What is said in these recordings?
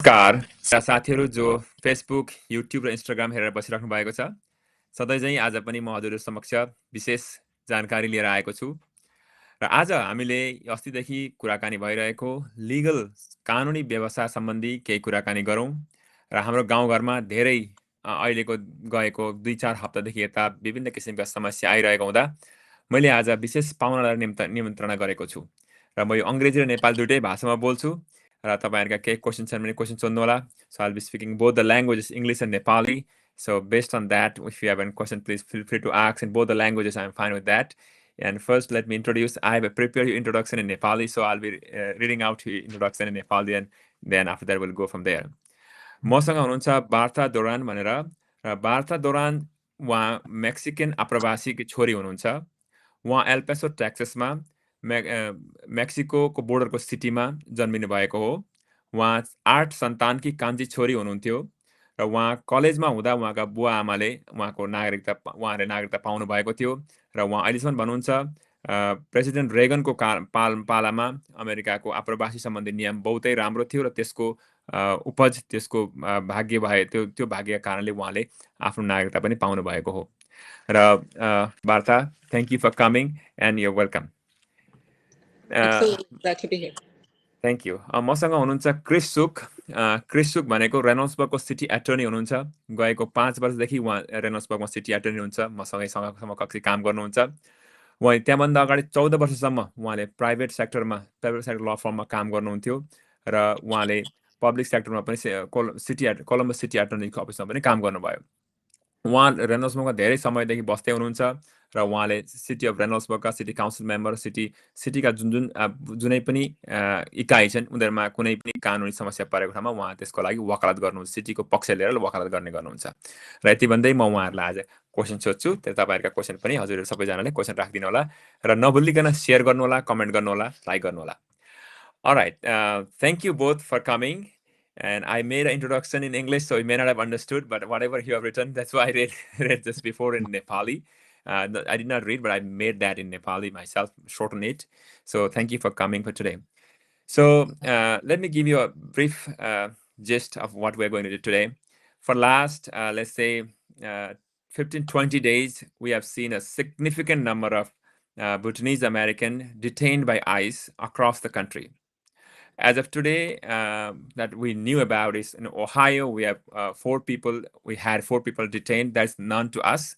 नमस्कार साथीहरू जो फेसबुक, युट्युब र इन्स्टाग्राम हेरेर बसिराख्नु भएको छ। सधैँ चाहिँ आज पनि म हजुरहरू समक्ष विशेष जानकारी लिएर आएको छु। र आज हामीले अस्तिदेखि कुराकानी भइरहेको लिगल कानुनी व्यवस्था सम्बन्धी केही कुराकानी गरौँ। र हाम्रो गाउँघरमा धेरै अहिलेको गएको 2-4 हप्तादेखि यता विभिन्न किसिमका समस्या आइरहेको हुँदा मैले आज विशेष पाहुनालाई निमन्त्रणा गरेको छु। र म यो अङ्ग्रेजी र नेपाली दुईटै भाषामा बोल्छु। र तपाईँहरूका केही क्वेसन छन् भने क्वेसन सोध्नु होला. So I'll be speaking both the languages, English and Nepali. So based on that, if you have any question, please feel free to ask in both the languages. I'm fine with that. And first, let me introduce. I have prepared your introduction in Nepali, so I'll be reading out your introduction in Nepali, and then after that, we'll go from there. मसँग हुनुहुन्छ वार्ता दोरान भनेर. र वार्ता दोरान उहाँ Mexican आप्रवासीकी छोरी हुनुहुन्छ. उहाँ एल्पेसो टेक्सासमा मेक्सिकोको बोर्डरको सिटीमा जन्मिनु भएको हो. उहाँ 8 सन्तानकी कान्छी छोरी हुनुहुन्थ्यो र उहाँ कलेजमा हुँदा उहाँका बुवा आमाले उहाँले नागरिकता पाउनु भएको थियो र उहाँ अहिलेसम्म भन्नुहुन्छ प्रेसिडेन्ट रेगनको पालामा अमेरिकाको आप्रवासी सम्बन्धी नियम बहुतै राम्रो थियो र त्यसको उपज त्यसको भाग्य भए त्यो भाग्यका कारणले उहाँले आफ्नो नागरिकता पनि पाउनु भएको हो. र वार्ता, thank you for coming and you welcome. Glad to be here. Thank you. मसँग हुनुहुन्छ क्रिस सुक भनेको रेनोल्ड्सबर्गको सिटी एटर्नी हुनुहुन्छ. गएको 5 वर्षदेखि उहाँ रेनोल्ड्सबर्गमा सिटी एटर्नी हुनुहुन्छ. मसँगै समकक्षी काम गर्नुहुन्छ. उहाँ त्यहाँभन्दा अगाडि 14 वर्षसम्म उहाँले प्राइभेट सेक्टर ल फर्ममा काम गर्नुहुन्थ्यो र उहाँले पब्लिक सेक्टरमा पनि कोलम्बस सिटी एटर्नीको अफिसमा पनि काम गर्नुभयो. उहाँ रेनोल्ड्सबर्गमा धेरै समयदेखि बस्दै हुनुहुन्छ र उहाँले सिटी अफ रेनोल्ड्सबर्गका सिटी काउन्सिल मेम्बर सिटीका जुनै पनि इकाइ छन् उनीहरूमा कुनै पनि कानुनी समस्या परेको ठाउँमा उहाँ त्यसको लागि वकालत गर्नुहुन्छ, सिटीको पक्ष लिएर वकालत गर्ने गर्नुहुन्छ. र यति भन्दै म उहाँहरूलाई आज क्वेसन सोध्छु. त्यही तपाईँहरूका क्वेसन पनि हजुरहरू सबैजनाले क्वेसन राखिदिनु होला र नभुलिकन सेयर गर्नु होला, कमेन्ट गर्नु होला, लाइक गर्नु होला. Alright, thank you both for coming. And I made an introduction in English, so you may not have understood, but whatever you have written, that's why I read this before in Nepali. I did not read, but I made that in Nepali myself, shorten it. So thank you for coming for today. So let me give you a brief gist of what we're going to do today. For last, let's say, 15-20 days, we have seen a significant number of Bhutanese American detained by ICE across the country. As of today, that we knew about is in Ohio, we have 4 people. We had 4 people detained. That's none to us.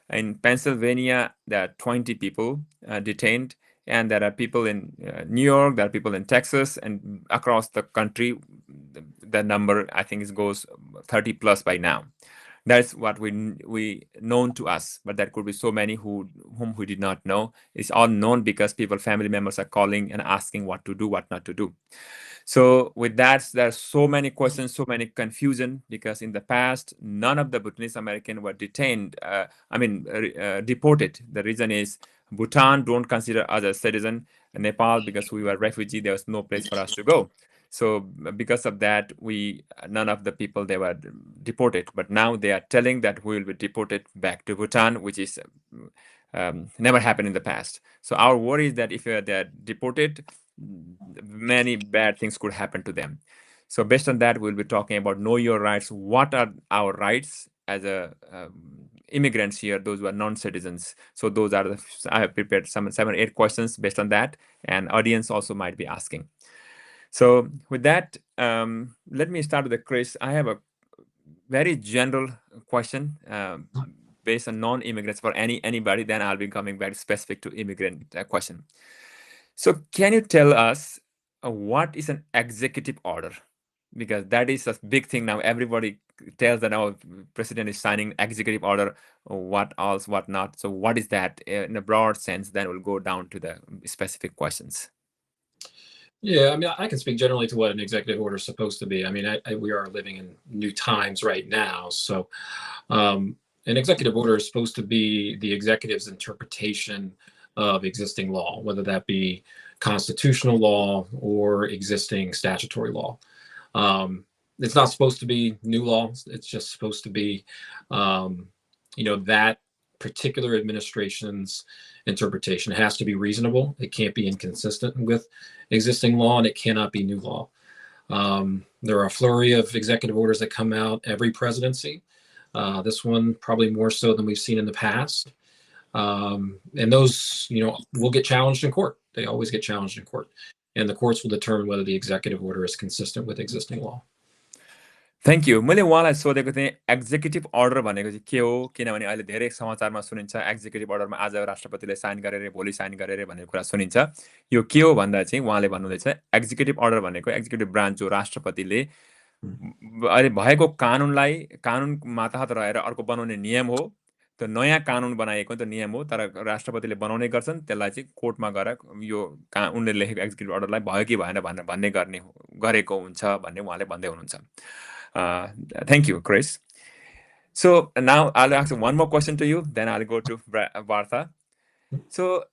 In Pennsylvania, there are 20 people detained, and there are people in New York. There are people in Texas, and across the country, the number I think goes 30 plus by now. That's what we known to us, but there could be so many whom we did not know. It's all known because family members are calling and asking what to do, what not to do. So with that, there are so many questions, so many confusion, because in the past, none of the Bhutanese American were detained, deported. The reason is Bhutan don't consider us a citizen. Nepal, because we were refugee, there was no place for us to go. So because of that, none of the people, they were deported. But now they are telling that we will be deported back to Bhutan, which is never happened in the past. So our worry is that if they're deported, many bad things could happen to them. So based on that, we'll be talking about know your rights. What are our rights as immigrants here, those who are non-citizens? So those are I have prepared 7 or 8 questions based on that, and audience also might be asking. So with that, let me start with the Chris. I have a very general question based on non-immigrants for anybody. Then I'll be coming back specific to immigrant question. So can you tell us what is an executive order? Because that is a big thing now. Everybody tells that our president is signing executive order, what else, what not. So what is that in a broad sense? Then we'll go down to the specific questions. Yeah, I mean, I can speak generally to what an executive order is supposed to be. I mean, we are living in new times right now. So an executive order is supposed to be the executive's interpretation of existing law, whether that be constitutional law or existing statutory law. It's not supposed to be new law. It's just supposed to be, that particular administration's interpretation. It has to be reasonable. It can't be inconsistent with existing law, and it cannot be new law. There are a flurry of executive orders that come out every presidency. This one probably more so than we've seen in the past. And those, will get challenged in court. They always get challenged in court. And the courts will determine whether the executive order is consistent with existing law. Thank you मैले उहाँलाई सोधेको थिएँ executive order भनेको चाहिँ के हो किनभने अहिले धेरै समाचारमा सुनिन्छ एक्जिक्युटिभ अर्डरमा आज राष्ट्रपतिले साइन गरेर भोलि साइन गरेर भन्ने कुरा सुनिन्छ यो के हो भन्दा चाहिँ उहाँले भन्नुहुँदैछ एक्जिक्युटिभ अर्डर भनेको एक्जिक्युटिभ ब्रान्च जो राष्ट्रपतिले अहिले भएको कानुनलाई कानुन मातहत रहेर अर्को बनाउने नियम हो त्यो नयाँ कानुन बनाएको त्यो नियम हो तर राष्ट्रपतिले बनाउने गर्छन् त्यसलाई चाहिँ कोर्टमा गएर यो उनले लेखेको एक्जिक्युटिभ अर्डरलाई भयो कि भएन भनेर भन्ने गरेको हुन्छ भन्ने उहाँले भन्दै हुनुहुन्छ Thank you, Chris. So now I'll ask one more question to you, then I'll go to Vartha. So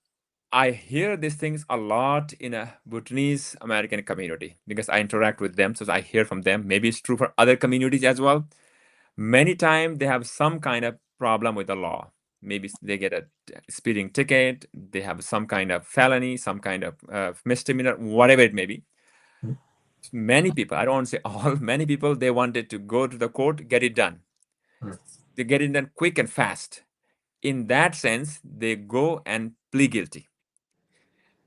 I hear these things a lot in a Bhutanese American community because I interact with them, so I hear from them. Maybe it's true for other communities as well. Many times they have some kind of problem with the law. Maybe they get a speeding ticket, they have some kind of felony, some kind of misdemeanor, whatever it may be. Many people, I don't want to say all, many people, they wanted to go to the court, get it done. They get it done quick and fast. In that sense, they go and plead guilty.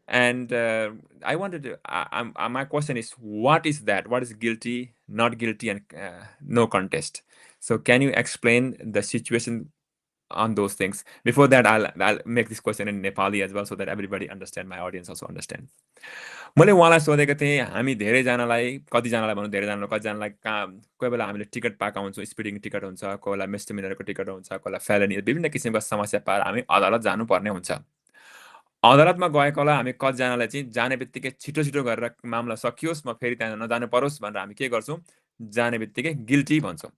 And I wanted to, my question is, what is that? What is guilty, not guilty, and no contest? So can you explain the situation on those things? Before that, I'll make this question in Nepali as well so that everybody understand, my audience also understand. मैले उहाँलाई सोधेको थिएँ हामी धेरैजनालाई कतिजनालाई भनौँ धेरैजनालाई कतिजनालाई कोही बेला हामीले टिकट पाएका हुन्छौँ स्पिडिङ टिकट हुन्छ कोही बेला मिसडिमिनरको टिकट हुन्छ कोही बेला फेलनी विभिन्न किसिमका समस्या पाएर हामी अदालत जानुपर्ने हुन्छ अदालतमा गएकोलाई हामी कतिजनालाई चाहिँ जाने बित्तिकै छिटो छिटो गरेर मामला सकियोस् म फेरि त्यहाँ नजानु परोस् भनेर हामी के गर्छौँ जाने बित्तिकै गिल्टी भन्छौँ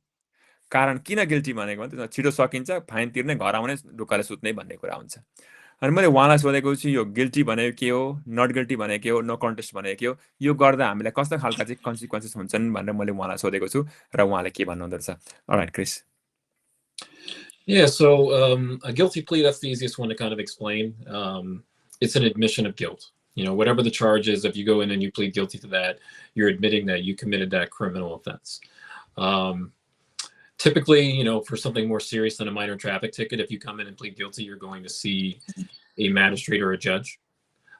कारण किन गिल्टी भनेको भने छिटो सकिन्छ फाइन तिर्ने घर आउने ढुक्काले सुत्ने भन्ने कुरा हुन्छ अनि मैले उहाँलाई सोधेको छु यो गिल्टी भनेको के हो नट गिल्टी भनेको के हो नो कन्टेस्ट भनेको के हो यो गर्दा हामीलाई कस्तो खालका चाहिँ कन्सिक्वेन्सेस हुन्छन् भनेर मैले उहाँलाई सोधेको छु र उहाँले के भन्नुहुँदो रहेछ alright Chris Yeah, so a guilty plea, that's the easiest one to kind of explain. It's an admission of guilt. Whatever the charge is, if you go in and you plead guilty to that, you're admitting that you committed that criminal offense. Typically, for something more serious than a minor traffic ticket, if you come in and plead guilty, you're going to see a magistrate or a judge.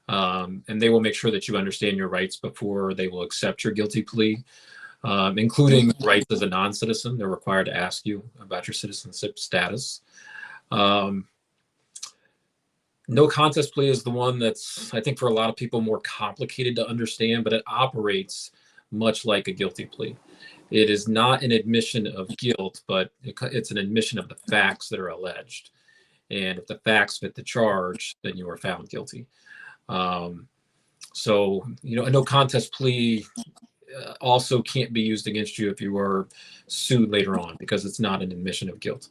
And they will make sure that you understand your rights before they will accept your guilty plea, including rights as a non-citizen. They're required to ask you about your citizenship status. No contest plea is the one that's, I think, for a lot of people more complicated to understand, but it operates much like a guilty plea. It is not an admission of guilt, but it's an admission of the facts that are alleged. And if the facts fit the charge, then you are found guilty. So, a no contest plea also can't be used against you if you are sued later on because it's not an admission of guilt.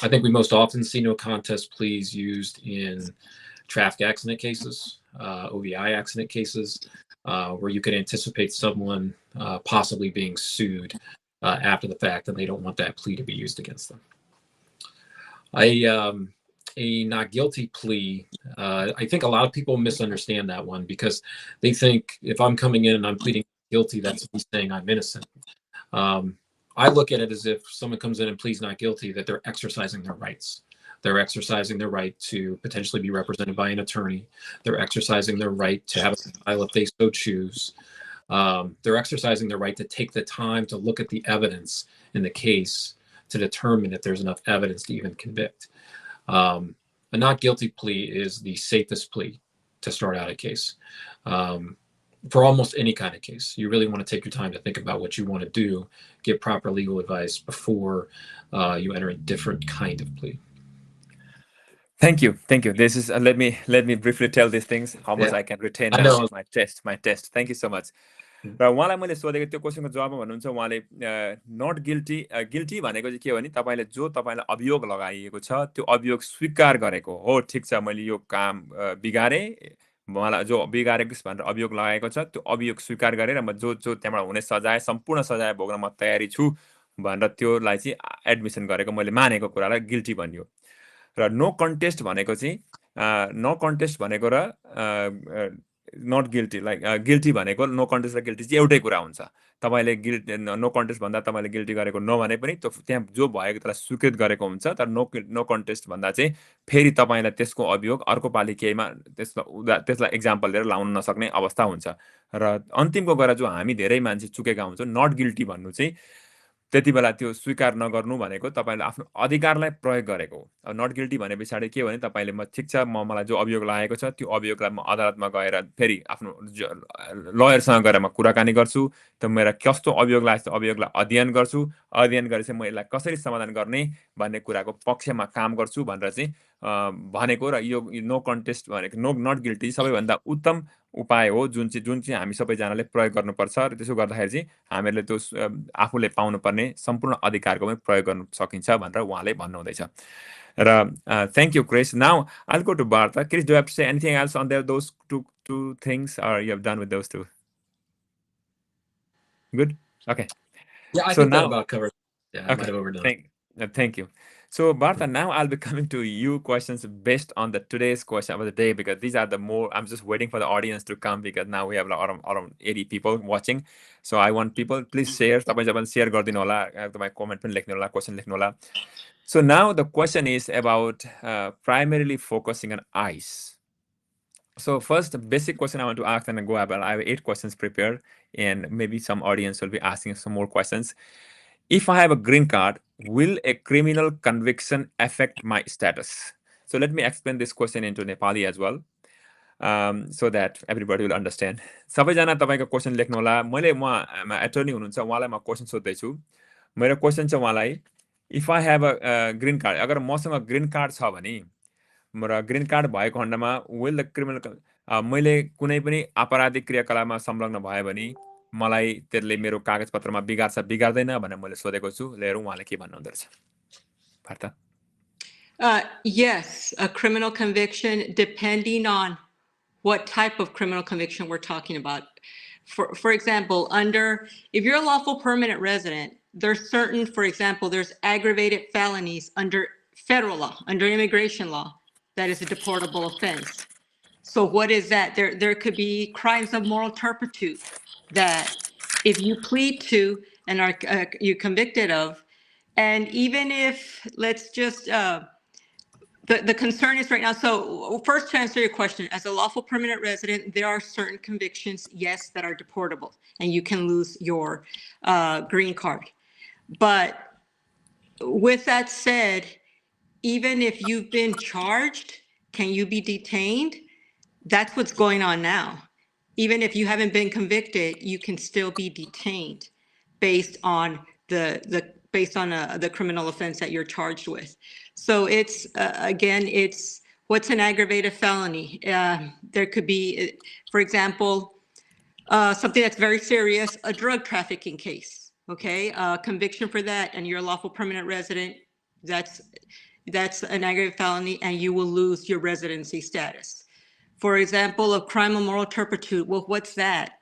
I think we most often see no contest pleas used in traffic accident cases, OVI accident cases, where you can anticipate someone possibly being sued after the fact, and they don't want that plea to be used against them. A not guilty plea, I think a lot of people misunderstand that one because they think if I'm coming in and I'm pleading guilty, that's me saying I'm innocent. I look at it as if someone comes in and pleads not guilty, that they're exercising their rights. They're exercising their right to potentially be represented by an attorney. They're exercising their right to have a trial if they so choose. They're exercising their right to take the time to look at the evidence in the case to determine if there's enough evidence to even convict. A not guilty plea is the safest plea to start out a case. For almost any kind of case, you really want to take your time to think about what you want to do, get proper legal advice before you enter a different kind of plea. Thank you. This is let me briefly tell these things how much I can retain my test. Thank you so much. र उहाँलाई मैले सोधेको त्यो क्वेसनको जवाबमा भन्नुहुन्छ उहाँले नट guilty भनेको चाहिँ के हो भने तपाईँले जो तपाईँलाई अभियोग लगाइएको छ त्यो अभियोग स्वीकार गरेको हो ठिक छ मैले यो काम बिगारेँ मलाई जो बिगारेको भनेर अभियोग लगाएको छ त्यो अभियोग स्वीकार गरेर म जो त्यहाँबाट हुने सजाय सम्पूर्ण सजाय भोग्न म तयारी छु भनेर त्योलाई चाहिँ एडमिसन गरेको मैले मानेको कुरालाई गिल्टी भनियो र नो कन्टेस्ट भनेको चाहिँ नो कन्टेस्ट भनेको र नट गिल्टी लाइक गिल्टी भनेको नो कन्टेस्ट र गिल्टी चाहिँ एउटै कुरा हुन्छ। तपाईँले नो कन्टेस्ट भन्दा तपाईँले गिल्टी गरेको नभने पनि त्यहाँ जो भएको त्यसलाई स्वीकृत गरेको हुन्छ। तर नो कन्टेस्ट भन्दा चाहिँ फेरि तपाईँलाई त्यसको अभियोग अर्को पालि केहीमा त्यसलाई इक्जाम्पल लिएर लाउन नसक्ने अवस्था हुन्छ। र अन्तिमको गएर जो हामी धेरै मान्छे चुकेका हुन्छौँ, नट गिल्टी भन्नु चाहिँ त्यति बेला त्यो स्वीकार नगर्नु भनेको तपाईँले आफ्नो अधिकारलाई प्रयोग गरेको हो। अब नट गिल्टी भने पछाडि के भने तपाईँले ठिक छ, मलाई जो अभियोग लागेको छ त्यो अभियोगलाई म अदालतमा गएर फेरि आफ्नो लयरसँग गएर म कुराकानी गर्छु। त मेरा कस्तो अभियोग लागेको छ अभियोगलाई अध्ययन गर्छु। अध्ययन गरेपछि म यसलाई कसरी समाधान गर्ने भन्ने कुराको पक्षमा काम गर्छु भनेर चाहिँ भनेको। र यो नो कन्टेस्ट भनेको नट गिल्टी सबैभन्दा उत्तम उपाय हो जुन चाहिँ हामी सबैजनाले प्रयोग गर्नुपर्छ। र त्यसो गर्दाखेरि चाहिँ हामीहरूले त्यो आफूले पाउनुपर्ने सम्पूर्ण अधिकारको पनि प्रयोग गर्न सकिन्छ भनेर उहाँले भन्नुहुँदैछ। र thank you Chris. Now I'll go to Bartha. Chris, do you have to say anything else on those two things, or you have done with those two? Good? Okay. Yeah, I So think that now, about covers. Yeah, I might okay, have overdone. thank you. So Bartha, now I'll be coming to you questions based on today's question of the day, because these are the more, I'm just waiting for the audience to come, because now we have around 80 people watching. So I want people, please share. तपाईं share गरिदिनु होला, तपाईं comment पनि लेख्नु होला, question लेख्नु होला. So now the question is about primarily focusing on ICE. So first, the basic question I want to ask, and then go about. I have 8 questions prepared, and maybe some audience will be asking some more questions. If I have a green card, will a criminal conviction affect my status? So let me explain this question into Nepali as well, so that everybody will understand. सबैजना तपाईको question लेख्नु होला। मैले attorney हुनुहुन्छ, उहाँलाई म question सोध्दैछु। मेरो question छ उहाँलाई, if I have a green card, अगर मसँग ग्रीन कार्ड छ भने र ग्रीन कार्ड भएको खण्डमा विल द क्रिमिनल, मैले कुनै पनि आपराधिक क्रियाकलापमा संलग्न भयो भने मलाई त्यसले मेरो कागजपत्रमा बिगार्छ बिगार्दैन भनेर मैले सोधेको छु। लिएर उहाँले के भन्नुहुँदो रहेछ? Partha? Yes, a criminal conviction, depending on what type of criminal conviction we're talking about. For example, if you're a lawful permanent resident, there's certain, for example, there's aggravated felonies under federal law, under immigration law, that is a deportable offense. So what is that? There could be crimes of moral turpitude that if you plead to and are you convicted of, and even if, let's just, the concern is right now, so first to answer your question, as a lawful permanent resident, there are certain convictions, yes, that are deportable, and you can lose your green card. But with that said, even if you've been charged, can you be detained? That's what's going on now. Even if you haven't been convicted, you can still be detained based on the criminal offense that you're charged with. So it's again, it's what's an aggravated felony. There could be, for example, something that's very serious, a drug trafficking case. Okay, conviction for that, and you're a lawful permanent resident. That's an aggravated felony, and you will lose your residency status. For example, a crime of moral turpitude. Well, what's that?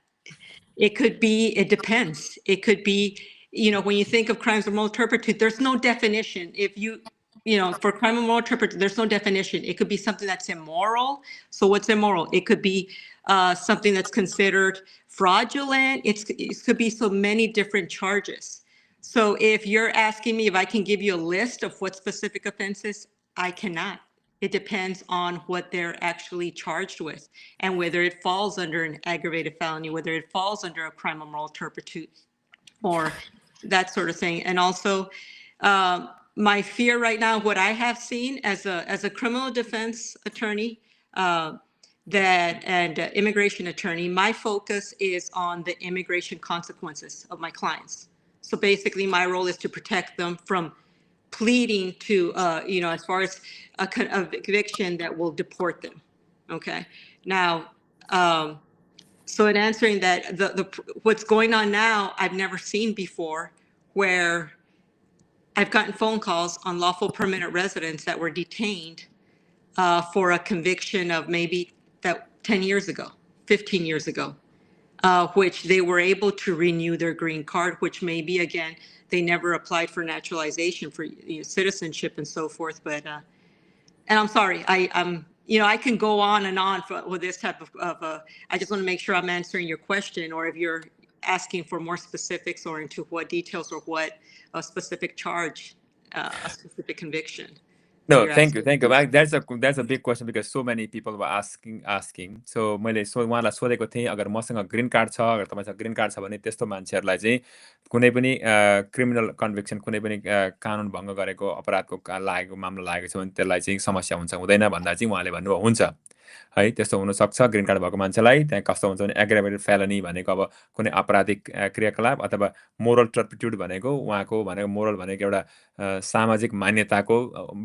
It could be, it depends. It could be, when you think of crimes of moral turpitude, there's no definition. For crime of moral turpitude, there's no definition. It could be something that's immoral. So what's immoral? It could be something that's considered fraudulent. It could be so many different charges. So if you're asking me if I can give you a list of what specific offenses, I cannot. It depends on what they're actually charged with and whether it falls under an aggravated felony, whether it falls under a crime of moral turpitude or that sort of thing. And also, my fear right now, what I have seen as a criminal defense attorney and immigration attorney, my focus is on the immigration consequences of my clients. So basically, my role is to protect them from pleading to, as far as a conviction that will deport them. Okay. Now, so in answering that, what's going on now, I've never seen before, where I've gotten phone calls on lawful permanent residents that were detained for a conviction of maybe 10 years ago, 15 years ago, which they were able to renew their green card, which maybe, again, they never applied for naturalization, for citizenship and so forth. But and I'm sorry, I can go on and on with this type of I just want to make sure I'm answering your question, or if you're asking for more specifics or into what details or what a specific charge, a specific conviction. No, thank you. That's a big question because so many people were asking. So मैले उहाँलाई सोधेको थिएँ, अगर मसँग green card छ, अगर तपाईसँग green card छ भने त्यस्तो मान्छेहरूलाई चाहिँ कुनै पनि क्रिमिनल कन्भिक्सन, कुनै पनि कानुन भङ्ग गरेको अपराधको लागेको मामला लागेको छ भने त्यसलाई चाहिँ समस्या हुन्छ हुँदैन भन्दा चाहिँ उहाँले भन्नुभयो हुन्छ है, त्यस्तो हुनसक्छ ग्रीन कार्ड भएको मान्छेलाई। त्यहाँ कस्तो हुन्छ भने एग्राभेटेड फेलनी भनेको अब कुनै आपराधिक क्रियाकलाप अथवा मोरल टर्पिट्युड भनेको उहाँको मोरल भनेको एउटा सामाजिक मान्यताको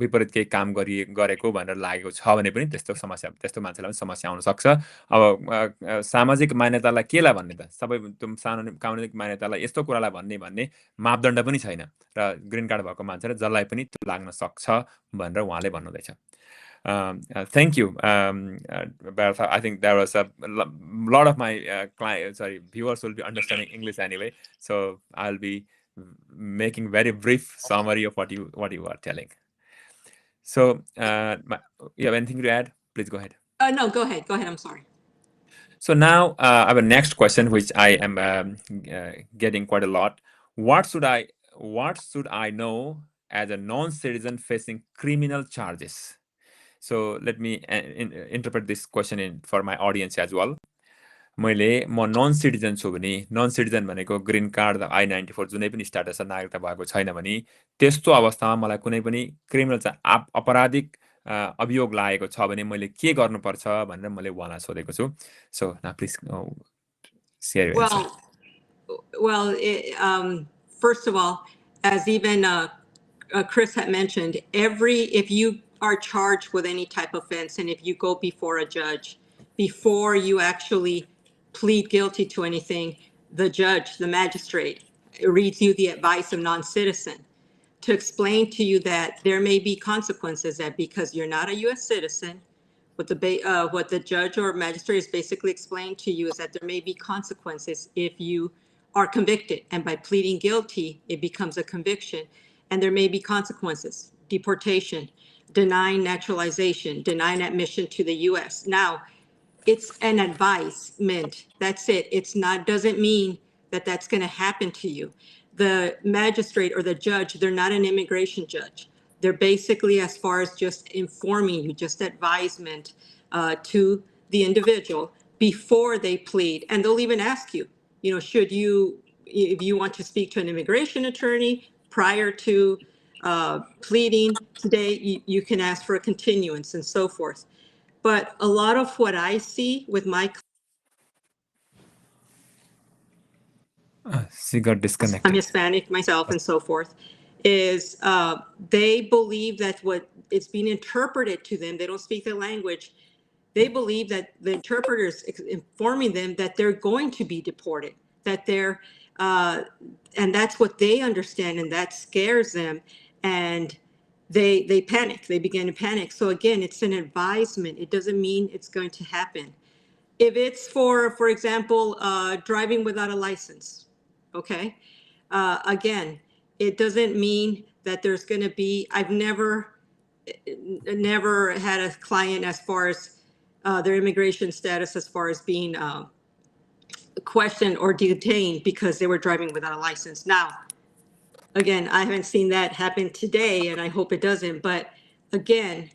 विपरीत केही काम गरेको भनेर लागेको छ भने पनि त्यस्तो मान्छेलाई पनि समस्या आउन सक्छ। अब सामाजिक मान्यतालाई केलाई भन्ने त, सबै कानुनिक मान्यतालाई यस्तो कुरालाई भन्ने मापदण्ड पनि छैन र ग्रीन कार्ड भएको मान्छेले जसलाई पनि त्यो लाग्न सक्छ भनेर उहाँले भन्नुहुँदैछ। Thank you, Bertha. I think there was a lot of my viewers will be understanding English anyway, so I'll be making very brief summary of what you are telling. So, you have anything to add? Please go ahead. No, go ahead. I'm sorry. So now I have a next question, which I am getting quite a lot. What should I know as a non-citizen facing criminal charges? So let me interpret this question for my audience as well. म none citizen छु भने, none citizen भनेको green card I-94 जुनै पनि status नागरिकता भएको छैन भने त्यस्तो अवस्थामा मलाई कुनै पनि क्रिमिनल अपराधिक अभियोग लागेको छ भने मैले के गर्नुपर्छ भनेर मैले उहाँलाई सोधेको छु. So now please share your answer. Well, first of all, as even Chris had mentioned, if you are charged with any type of offense and if you go before a judge, before you actually plead guilty to anything, the judge, the magistrate, reads you the advice of non-citizen to explain to you that there may be consequences, that because you're not a U.S. citizen, what the judge or magistrate is basically explaining to you is that there may be consequences if you are convicted, and by pleading guilty, it becomes a conviction, and there may be consequences: deportation, denying naturalization, denying admission to the U.S. Now, it's an advisement. That's it. It's not, doesn't mean that that's going to happen to you. The magistrate or the judge, they're not an immigration judge. They're basically, as far as just informing you, just advisement to the individual before they plead. And they'll even ask you, if you want to speak to an immigration attorney prior to pleading today, you can ask for a continuance and so forth. But a lot of what I see with my she got disconnected. I'm Hispanic myself and so forth, is they believe that what it's being interpreted to them, they don't speak the language, they believe that the interpreter is informing them that they're going to be deported, that they're, and that's what they understand, and that scares them, and they panic, they begin to panic. So again, it's an advisement. It doesn't mean it's going to happen. If it's for example, driving without a license, okay? Again, it doesn't mean that there's going to be, I've never had a client as far as their immigration status, as far as being questioned or detained because they were driving without a license. Now, again, I haven't seen that happen today, and I hope it doesn't. But again,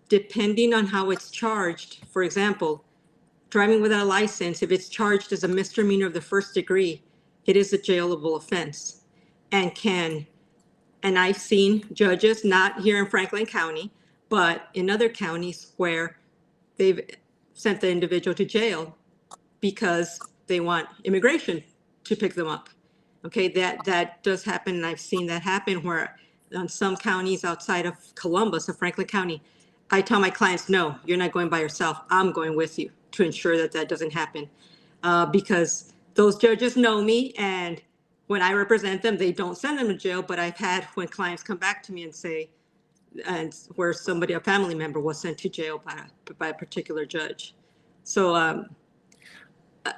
depending on how it's charged, for example, driving without a license, if it's charged as a misdemeanor of the first degree, it is a jailable offense, and I've seen judges, not here in Franklin County, but in other counties where they've sent the individual to jail because they want immigration to pick them up. Okay, that does happen, and I've seen that happen where on some counties outside of Columbus, of Franklin County, I tell my clients, no, you're not going by yourself. I'm going with you to ensure that that doesn't happen, because those judges know me, and when I represent them, they don't send them to jail. But I've had when clients come back to me and say, and where a family member was sent to jail by a particular judge. So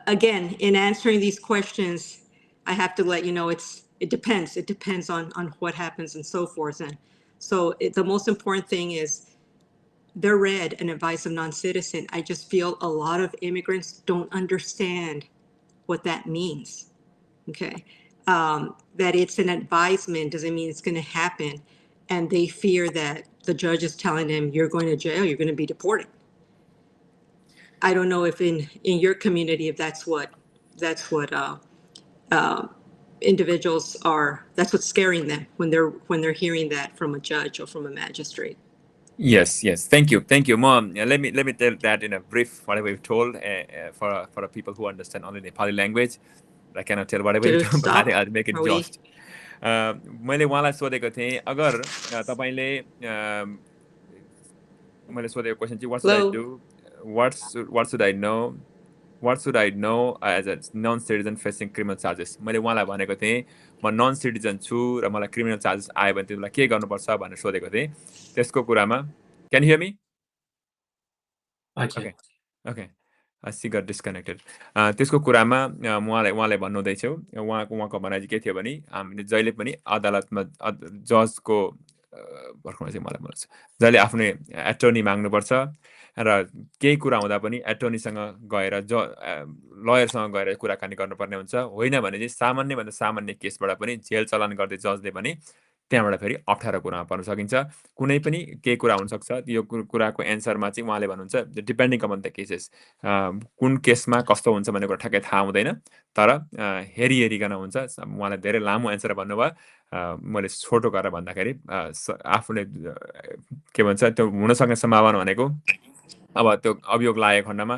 again, in answering these questions, I have to let you know it depends. It depends on what happens and so forth. And so the most important thing is they're read an advice of non-citizen. I just feel a lot of immigrants don't understand what that means. Okay. That it's an advisement doesn't mean it's going to happen. And they fear that the judge is telling them, you're going to jail, you're going to be deported. I don't know if in your community, if that's what individuals are, that's what's scaring them when they're hearing that from a judge or from a magistrate. Yes, yes. Thank you, Mom. Let me tell that in a brief, whatever we've told for the people who understand only Nepali language. I cannot tell whatever you To told, but I think stop, I'll make it are we? just. मैले उहाँलाई सोधेको थिएँ अगर तपाईँले मैले सोधेको question चाहिँ what should I Hello? do what should I know as a non-citizen facing criminal charges मैले उहाँलाई भनेको थिएँ म नन सिटिजन छु र मलाई क्रिमिनल चार्जेस आयो भने त्यसलाई के गर्नुपर्छ भनेर सोधेको थिएँ त्यसको कुरामा can you hear me I can. Okay. Okay. She got disconnected. त्यसको कुरामा उहाँले भन्नुहुँदैथ्यो उहाँको भनाइ चाहिँ के थियो भने हामीले जहिले पनि अदालतमा जजको भर्खरमा चाहिँ मलाई भन्नुहुन्छ जहिले आफ्नो एटर्नी माग्नुपर्छ र केही कुरा हुँदा पनि एटर्नीसँग गएर लयरसँग गएर कुराकानी गर्नुपर्ने हुन्छ होइन भने चाहिँ सामान्यभन्दा सामान्य केसबाट पनि जेल चलान गर्दै जजले पनि त्यहाँबाट फेरि अप्ठ्यारो कुरामा पर्न सकिन्छ कुनै पनि केही कुरा हुनसक्छ यो कुराको एन्सरमा चाहिँ उहाँले भन्नुहुन्छ डिपेन्डिङ अपन द केसेस कुन केसमा कस्तो हुन्छ भन्ने कुरा ठ्याक्कै थाहा हुँदैन तर हेरिकन हुन्छ उहाँले धेरै लामो एन्सर भन्नुभयो मैले छोटो गरेर भन्दाखेरि आफूले के भन्छ त्यो हुनसक्ने सम्भावना भनेको अब त्यो अभियोग लागेको खण्डमा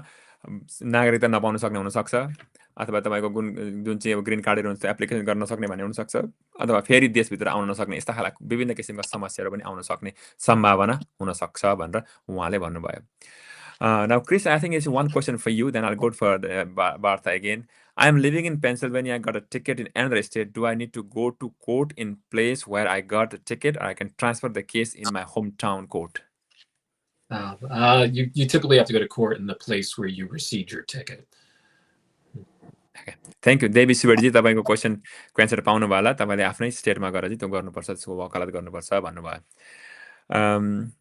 नागरिकता नपाउन सक्ने हुनसक्छ अथवा तपाईँको जुन चाहिँ अब ग्रिन कार्डहरू हुन्छ एप्लिकेसन गर्न नसक्ने भन्ने हुनसक्छ अथवा फेरि देशभित्र आउन नसक्ने यस्ता खालको विभिन्न किसिमका समस्याहरू पनि आउन सक्ने सम्भावना हुनसक्छ भनेर उहाँले भन्नुभयो Now, Chris, I think it's one question for you. Then I'll go for Bartha again. I'm living in Pennsylvania. I got a ticket in another state. Do I need to go to court in place where I got the ticket, or I can transfer the case in my hometown court? You typically have to go to court in the place where you received your ticket. Okay. Thank you. देवी शिवजी तपाईँको क्वेसनको answer पाउनु भयो होला तपाईँले आफ्नै स्टेटमा गएर चाहिँ त्यो गर्नुपर्छ त्यसको वकालत गर्नुपर्छ भन्नुभयो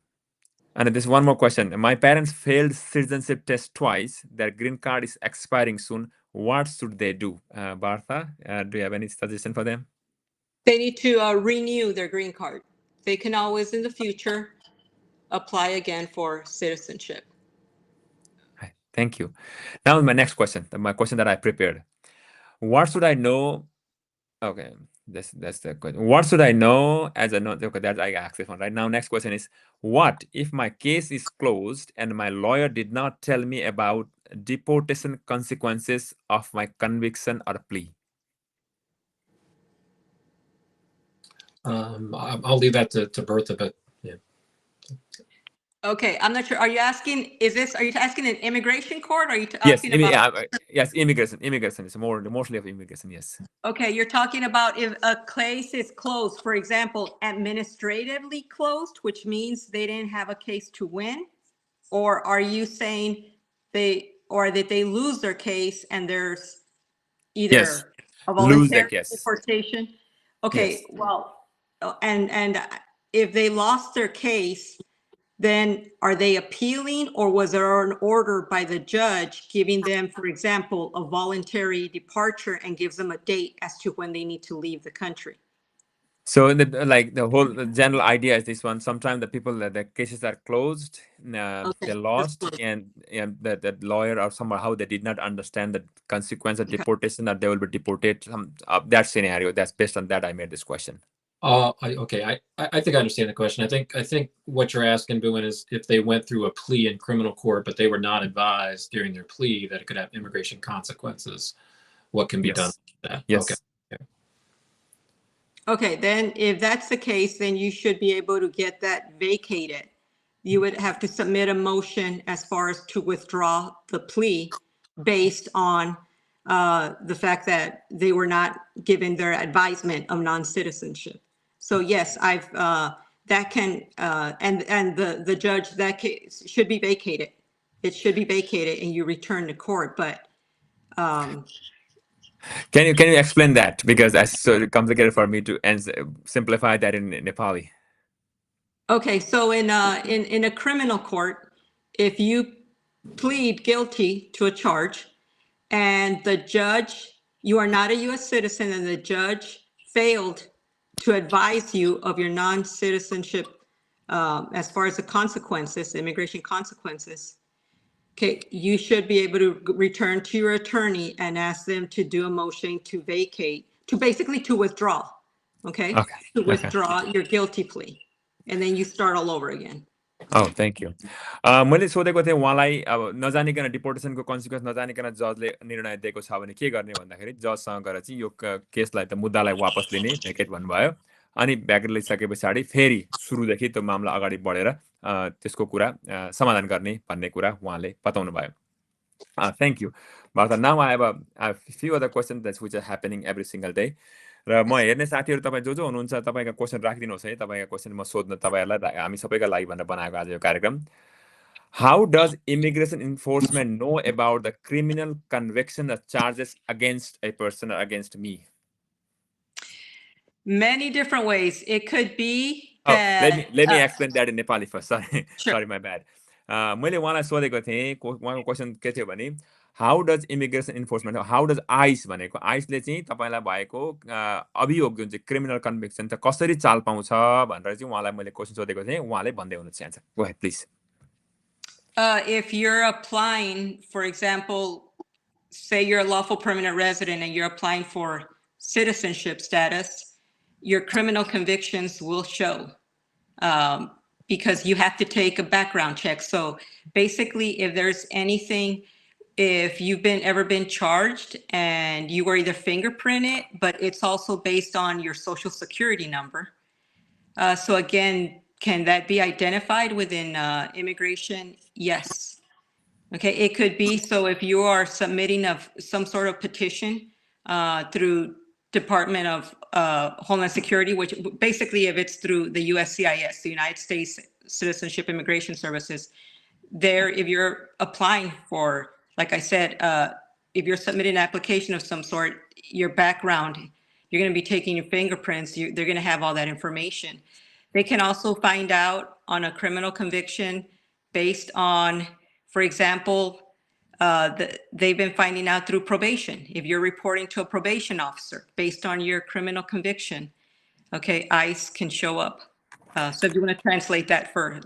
And there's one more question. My parents failed citizenship test twice. Their green card is expiring soon. What should they do? Bartha, do you have any suggestion for them? They need to renew their green card. They can always in the future apply again for citizenship. Thank you. Now my next question, my question that I prepared. What should I know? Okay, that's the question. What should I know as a okay, that I asked this one right now. Next question is, what if my case is closed and my lawyer did not tell me about deportation consequences of my conviction or plea? I'll leave that to Bertha, but yeah. Okay, I'm not sure. Are you asking? Are you asking an immigration court? Or are you asking about? Yes, immigration. Immigration is mostly of immigration. Yes. Okay, you're talking about if a case is closed, for example, administratively closed, which means they didn't have a case to win, or are you saying that they lose their case and there's either a voluntary deportation? Okay, yes. Well, and if they lost their case, then are they appealing, or was there an order by the judge giving them, for example, a voluntary departure and gives them a date as to when they need to leave the country? So the whole general idea is this one. Sometimes the people that the cases are closed, they lost, and the lawyer or somehow they did not understand the consequence of deportation, that they will be deported. That scenario. That's based on that I made this question. Okay. I think I understand the question. I think what you're asking, Bowen, is if they went through a plea in criminal court, but they were not advised during their plea that it could have immigration consequences, what can be done with that? Yes. Okay, then if that's the case, then you should be able to get that vacated. You would have to submit a motion as far as to withdraw the plea based on the fact that they were not given their advisement of non-citizenship. So yes, that can and the judge, that case should be vacated. It should be vacated and you return to court. But can you explain that, because that's so complicated for me to simplify that in Nepali? Okay, so in a criminal court, if you plead guilty to a charge and the judge, you are not a U.S. citizen, and the judge failed to advise you of your non-citizenship as far as the consequences, immigration consequences, okay, you should be able to return to your attorney and ask them to do a motion to vacate, to basically to withdraw, okay? Okay. To Okay. withdraw your guilty plea, and then you start all over again. Thank you मैले सोधेको थिएँ उहाँलाई अब नजानिकन डिपोर्टेसनको consequence नजानिकन जजले निर्णय दिएको छ भने के गर्ने भन्दाखेरि जजसँग गएर चाहिँ यो केसलाई त मुद्दालाई वापस लिने भ्याकेट भन्नुभयो अनि भ्याकेट लिइसके पछाडि फेरि सुरुदेखि त्यो मामला अगाडि बढेर त्यसको कुरा समाधान गर्ने भन्ने कुरा उहाँले बताउनु भयो thank you Martha, now I have a few other questions that which are happening every single day. र म हेर्ने साथीहरू तपाईँ जो हुनुहुन्छ तपाईँका क्वेसन राखिदिनुहोस् है तपाईँका क्वेसन म सोध्न तपाईँहरूलाई हामी सबैका लागि भनेर बनाएको आज यो कार्यक्रम How does immigration enforcement know about the criminal conviction or charges against a person or against me? Many different ways. It could be Oh, that. let me explain that in Nepali first. Sorry, Sure. sorry, my bad. मैले उहाँलाई सोधेको थिएँ उहाँको question के थियो भने how does immigration enforcement how does ice भनेको आइसले चाहिँ तपाईँलाई भएको अभियोग जुन चाहिँ क्रिमिनल कन्भिक्सन त कसरी चाल पाउँछ भनेर चाहिँ उहाँलाई मैले क्वेसन सोधेको थिएँ उहाँले भन्दै हुनुहुन्छ answer go ahead please If you're applying, for example, say you're a lawful permanent resident and you're applying for citizenship status, your criminal convictions will show because you have to take a background check. So basically, if there's anything, if you've ever been charged and you were either fingerprinted, but it's also based on your social security number. So again, can that be identified within immigration? Yes. Okay, it could be. So if you are submitting of some sort of petition through Department of Homeland Security, which basically if it's through the USCIS, the United States Citizenship Immigration Services, there, if you're applying for, like I said, if you're submitting an application of some sort, your background, you're going to be taking your fingerprints, they're going to have all that information. They can also find out on a criminal conviction based on, for example, they've been finding out through probation. If you're reporting to a probation officer based on your criminal conviction, okay, ICE can show up. So if you want to translate that for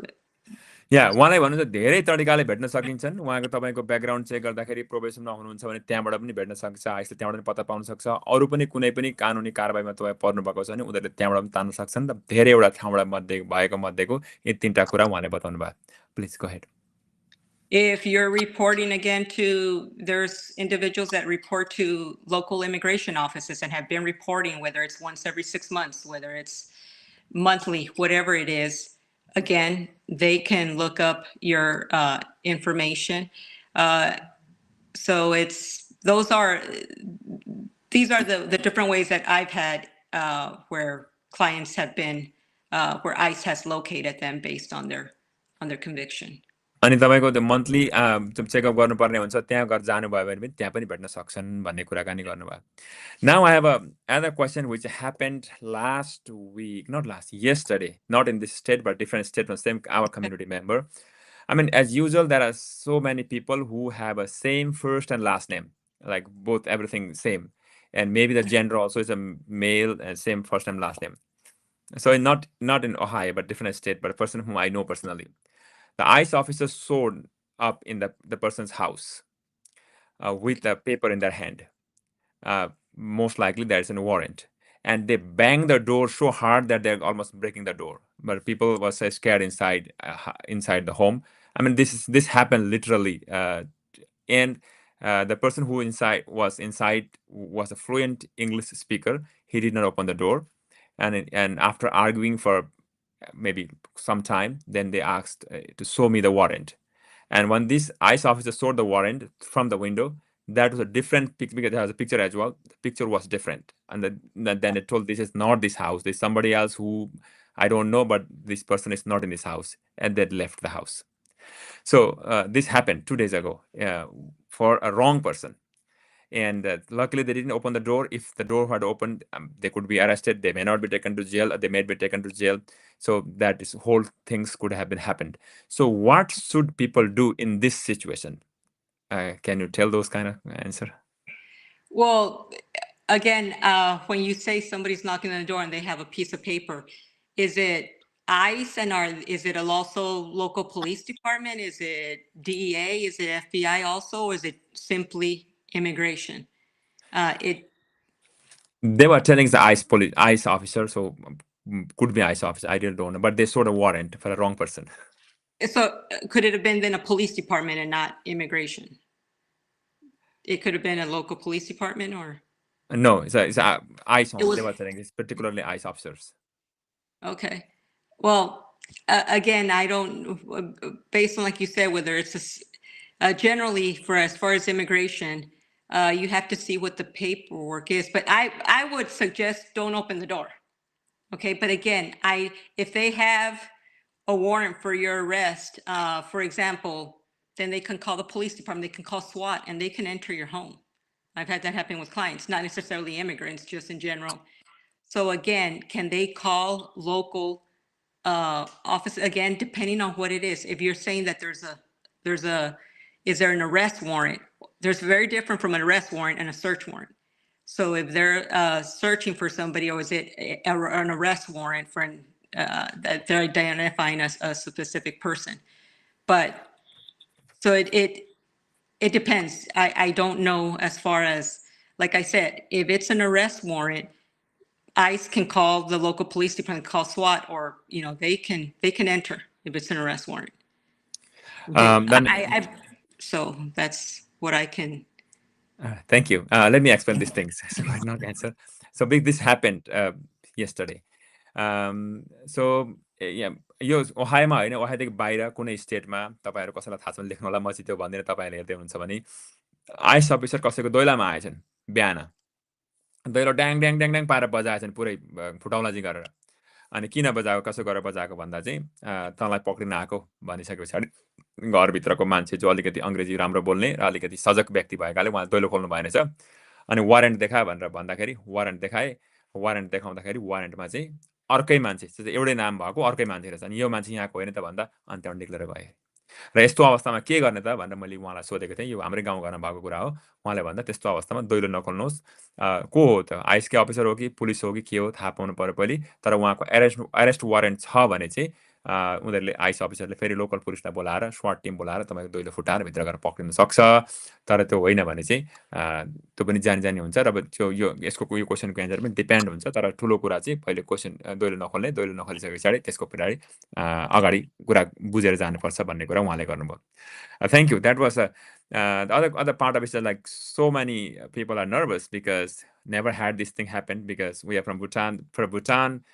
या उहाँलाई भन्नुहुन्छ धेरै तरिकाले भेट्न सकिन्छन् उहाँको तपाईँको background check गर्दाखेरि प्रोबेसनमा हुनुहुन्छ भने त्यहाँबाट पनि भेट्न सक्छ आइसले त्यहाँबाट पनि पत्ता पाउन सक्छ अरू पनि कुनै पनि कानुनी कारबाहीमा तपाईँ पर्नुभएको छ भने उनीहरूले त्यहाँबाट पनि तान्न सक्छन् र धेरैवटा ठाउँबाट मध्ये भएको मध्येको यी तीनटा कुरा उहाँले बताउनु भयो please go head If you're reporting again to, there's individuals that report to local immigration offices and have been reporting, whether it's once every 6 months, whether it's monthly, whatever it is, again, they can look up your information. So these are the different ways that I've had where clients have been, where ICE has located them based on their conviction. अनि तपाईँको त्यो monthly checkup गर्नुपर्ने हुन्छ त्यहाँ गएर जानुभयो भने पनि त्यहाँ पनि भेट्न सक्छन् भन्ने कुराकानी गर्नुभयो now I have other question which happened last week nut last yesterday not in this state but different state from same our community member I mean as usual there are so many people who have a same first and last name like both everything same and maybe the gender also is a male and same first and last name so not in Ohio but different state but a person whom I know personally the ICE officers showed up in the person's house with a paper in their hand. Most likely there is a warrant. And they banged the door so hard that they're almost breaking the door. But people were so scared inside the home. I mean, this happened literally. And the person who was inside was a fluent English speaker. He did not open the door. And after arguing for maybe some time, then they asked to show me the warrant. And when this ICE officer saw the warrant from the window, that was a different picture because it has a picture as well. The picture was different. And then they told this is not this house. There's somebody else who I don't know, but this person is not in this house. And they left the house. So this happened 2 days ago for a wrong person. And luckily, they didn't open the door. If the door had opened, they could be arrested. They may not be taken to jail. Or they may be taken to jail. So that is whole things could have been happened. So what should people do in this situation? Can you tell those kind of answer? Well, again, when you say somebody's knocking on the door and they have a piece of paper, is it ICE is it also local police department? Is it DEA? Is it FBI also? Or is it simply immigration? They were telling the ICE officer, so could be ICE officer. I really don't know, but they showed a warrant for a wrong person. So could it have been then a police department and not immigration? It could have been a local police department or? No, it's a ICE. It was- They were telling it's particularly ICE officers. Okay. Well, again, I don't, based on like you said, whether it's generally for as far as immigration, you have to see what the paperwork is. But I would suggest don't open the door. Okay. But again, if they have a warrant for your arrest, for example, then they can call the police department, they can call SWAT, and they can enter your home. I've had that happen with clients, not necessarily immigrants, just in general. So again, can they call local office again, depending on what it is? If you're saying that is there an arrest warrant? There's very different from an arrest warrant and a search warrant. So if they're searching for somebody, or is it an arrest warrant for that they're identifying a specific person? But so it depends. I don't know as far as, like I said, if it's an arrest warrant, ICE can call the local police department, call SWAT, or, they can enter if it's an arrest warrant. So that's what I can. Thank you. Let me explain these things. So I not answer. So this happened yesterday. So yeah, यो ओहायोमा होइन, ओहायोदेखि बाहिर कुनै स्टेटमा तपाईँहरू कसैलाई थाहा छ भने लेख्नु होला, म चाहिँ त्यो भन्दिनँ। तपाईँहरूले हेर्दै हुनुहुन्छ भने आइस अफिसर कसैको दैलामा आएछन् बिहान, दैलो ड्याङ ड्याङ ड्याङ ड्याङ पारेर बजाएछन् पुरै फुटाउलाजी गरेर। अनि किन बजाएको, कसो गरेर बजाएको भन्दा चाहिँ तँलाई पक्रिन आएको भनिसके पछाडि घरभित्रको मान्छे जो अलिकति अङ्ग्रेजी राम्रो बोल्ने र अलिकति सजग व्यक्ति भएकाले उहाँ दैलो खोल्नु भएन रहेछ। अनि वारेन्ट देखा भनेर भन्दाखेरि वारेन्ट देखाए। वारेन्ट देखाउँदाखेरि वारेन्टमा चाहिँ अर्कै मान्छे, एउटै नाम भएको अर्कै मान्छे रहेछ। अनि यो मान्छे यहाँको होइन त भन्दा अनि त्यहाँ निक्लेर गए। र यस्तो अवस्थामा के गर्ने त भनेर मैले उहाँलाई सोधेको थिएँ। यो हाम्रै गाउँघरमा भएको कुरा हो। उहाँले भन्दा त्यस्तो अवस्थामा दैलो नखोल्नुहोस्। को हो त, आइएसके अफिसर हो कि पुलिस हो कि के हो थाहा पाउनु पर्यो पहिले। तर उहाँको अरेस्ट वारेन्ट छ भने चाहिँ उनीहरूले आइस अफिसरले फेरि लोकल पुलिसलाई बोलाएर स्वाट टिम बोलाएर तपाईँको दैलो फुटाएर भित्र गएर पक्रिन सक्छ। तर त्यो होइन भने चाहिँ त्यो पनि जानी हुन्छ। र त्यो यसको यो क्वेसनको एन्सर पनि डिपेन्ड हुन्छ। तर ठुलो कुरा चाहिँ पहिले क्वेसन दैलो नखोल्ने, दैलो नखोलिसके पछाडि त्यसको पछाडि अगाडि कुरा बुझेर जानुपर्छ भन्ने कुरा उहाँले गर्नुभयो। Thank you. That was the other part of it is like so many people are nervous because never had this thing happen, because we are from Bhutan. For Bhutan,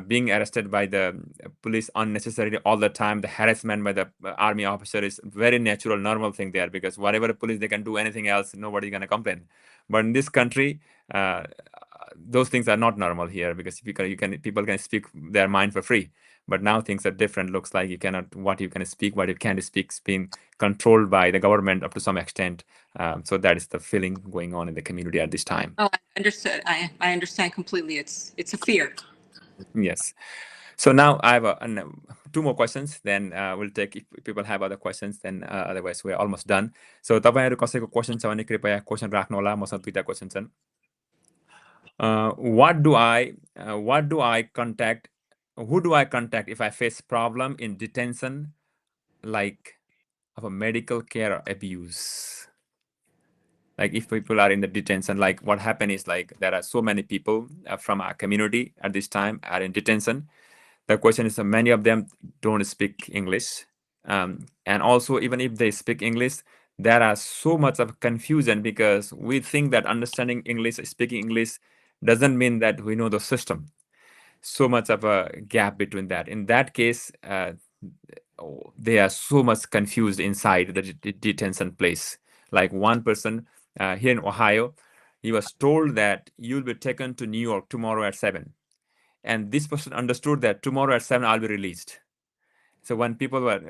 being arrested by the police unnecessarily all the time, the harassment by the army officer is very natural, normal thing there, because whatever the police, they can do anything else, nobody's gonna complain. But in this country, those things are not normal here, because people can speak their mind for free. But now things are different. Looks like what you can speak, what you can't speak, is being controlled by the government up to some extent. So that is the feeling going on in the community at this time. Oh, I understood. I understand completely. It's a fear. Yes. So now I have two more questions. Then we'll take, if people have other questions, then otherwise we're almost done. So तपाईहरु कसैको question छ भने कृपया question राख्नु होला। मसँग दुईटा question छन्। What do I contact? Who do I contact if I face problem in detention, like of a medical care or abuse? Like if people are in the detention, like what happened is like there are so many people from our community at this time are in detention. The question is many of them don't speak English. And also, even if they speak English, there are so much of confusion, because we think that understanding English, speaking English doesn't mean that we know the system. So much of a gap between that. In that case, they are so much confused inside the detention place. Like one person here in Ohio, he was told that you'll be taken to New York tomorrow at 7. And this person understood that tomorrow at 7 I'll be released. So when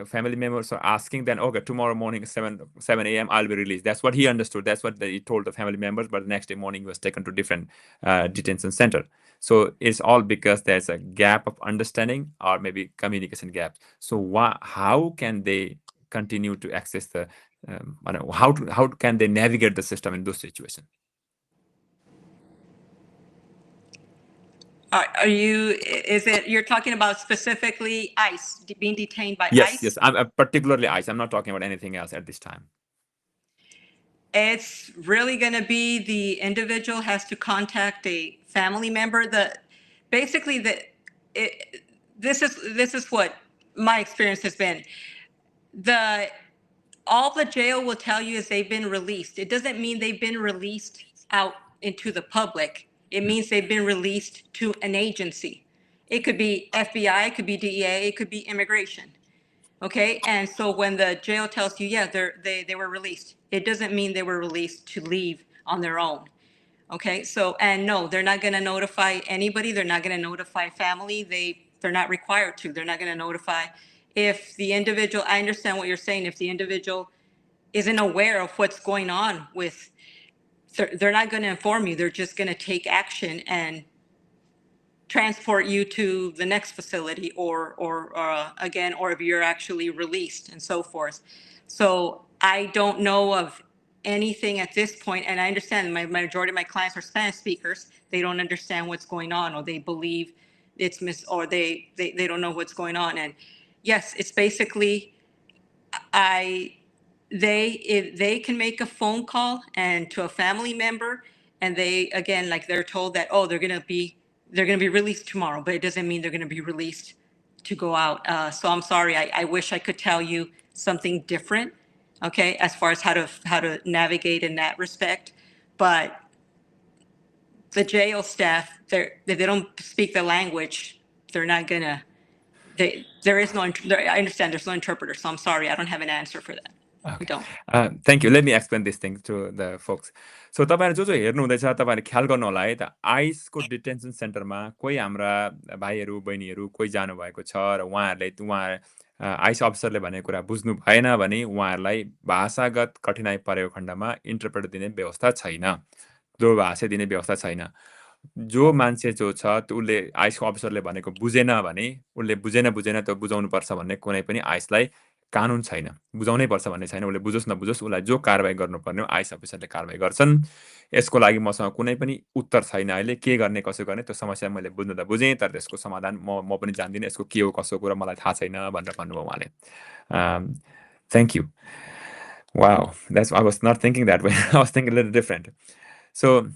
family members are asking, then okay, tomorrow morning 7 a.m. I'll be released. That's what he understood. That's what he told the family members. But the next day morning, he was taken to different detention center. So it's all because there's a gap of understanding or maybe communication gaps. So how can they continue to access the I don't know, how can they navigate the system in those situations? You're talking about specifically ICE, being detained by Yes, ICE? yes. I'm particularly ICE. I'm not talking about anything else at this time. It's really going to be the individual has to contact a family member. This is what my experience has been. All the jail will tell you is they've been released. It doesn't mean they've been released out into the public. It means they've been released to an agency. It could be FBI, it could be DEA, it could be immigration. Okay, and so when the jail tells you, yeah, they were released, it doesn't mean they were released to leave on their own. Okay, so, and no, they're not gonna notify anybody, they're not gonna notify family, they're not required to, they're not gonna notify. If the individual, I understand what you're saying, if the individual isn't aware of what's going on with, they're not gonna inform you, they're just gonna take action and transport you to the next facility or again, or if you're actually released and so forth. So I don't know of anything at this point, and I understand my majority of my clients are Spanish speakers. They don't understand what's going on, or they believe it's or they don't know what's going on. And yes, it's basically, if they can make a phone call and to a family member, and they, again, like they're told that, oh, they're gonna be released tomorrow, but it doesn't mean they're gonna be released to go out. So I'm sorry, I wish I could tell you something different, okay, as far as how to navigate in that respect. But the jail staff, if they don't speak the language, they're not gonna, there is no, I understand there's no interpreter, so I'm sorry, I don't have an answer for that. I don't. Thank you. Let me explain this thing to the folks. So तपाईँहरू जो हेर्नु हुँदैछ तपाईँहरूले ख्याल गर्नु होला है त, आइसको डिटेन्सन सेन्टरमा कोही हाम्रा भाइहरू बहिनीहरू कोही जानुभएको छ र उहाँ आइस अफिसरले भनेको कुरा बुझ्नु भएन भने उहाँहरूलाई भाषागत कठिनाइ परेको खण्डमा इन्टरप्रेटर दिने व्यवस्था छैन, जो भाषा दिने व्यवस्था छैन। जो मान्छे जो छ उसले आइसको अफिसरले भनेको बुझेन भने उसले बुझेन त्यो बुझाउनु पर्छ भन्ने कुनै पनि आइसलाई कानुन छैन, बुझाउनै पर्छ भन्ने छैन। उसले बुझोस् नबुझोस् उसलाई जो कारबाही गर्नुपर्ने हो आइस अफिसरले कारबाही गर्छन्। यसको लागि मसँग कुनै पनि उत्तर छैन अहिले, के गर्ने कसो गर्ने त्यो समस्या मैले बुझ्नु त बुझेँ, तर त्यसको समाधान म पनि जान्दिनँ, यसको के हो कसो कुरा मलाई थाहा छैन भनेर भन्नुभयो उहाँले। Thank you. Wow, I was not thinking that way. I was thinking a little different. So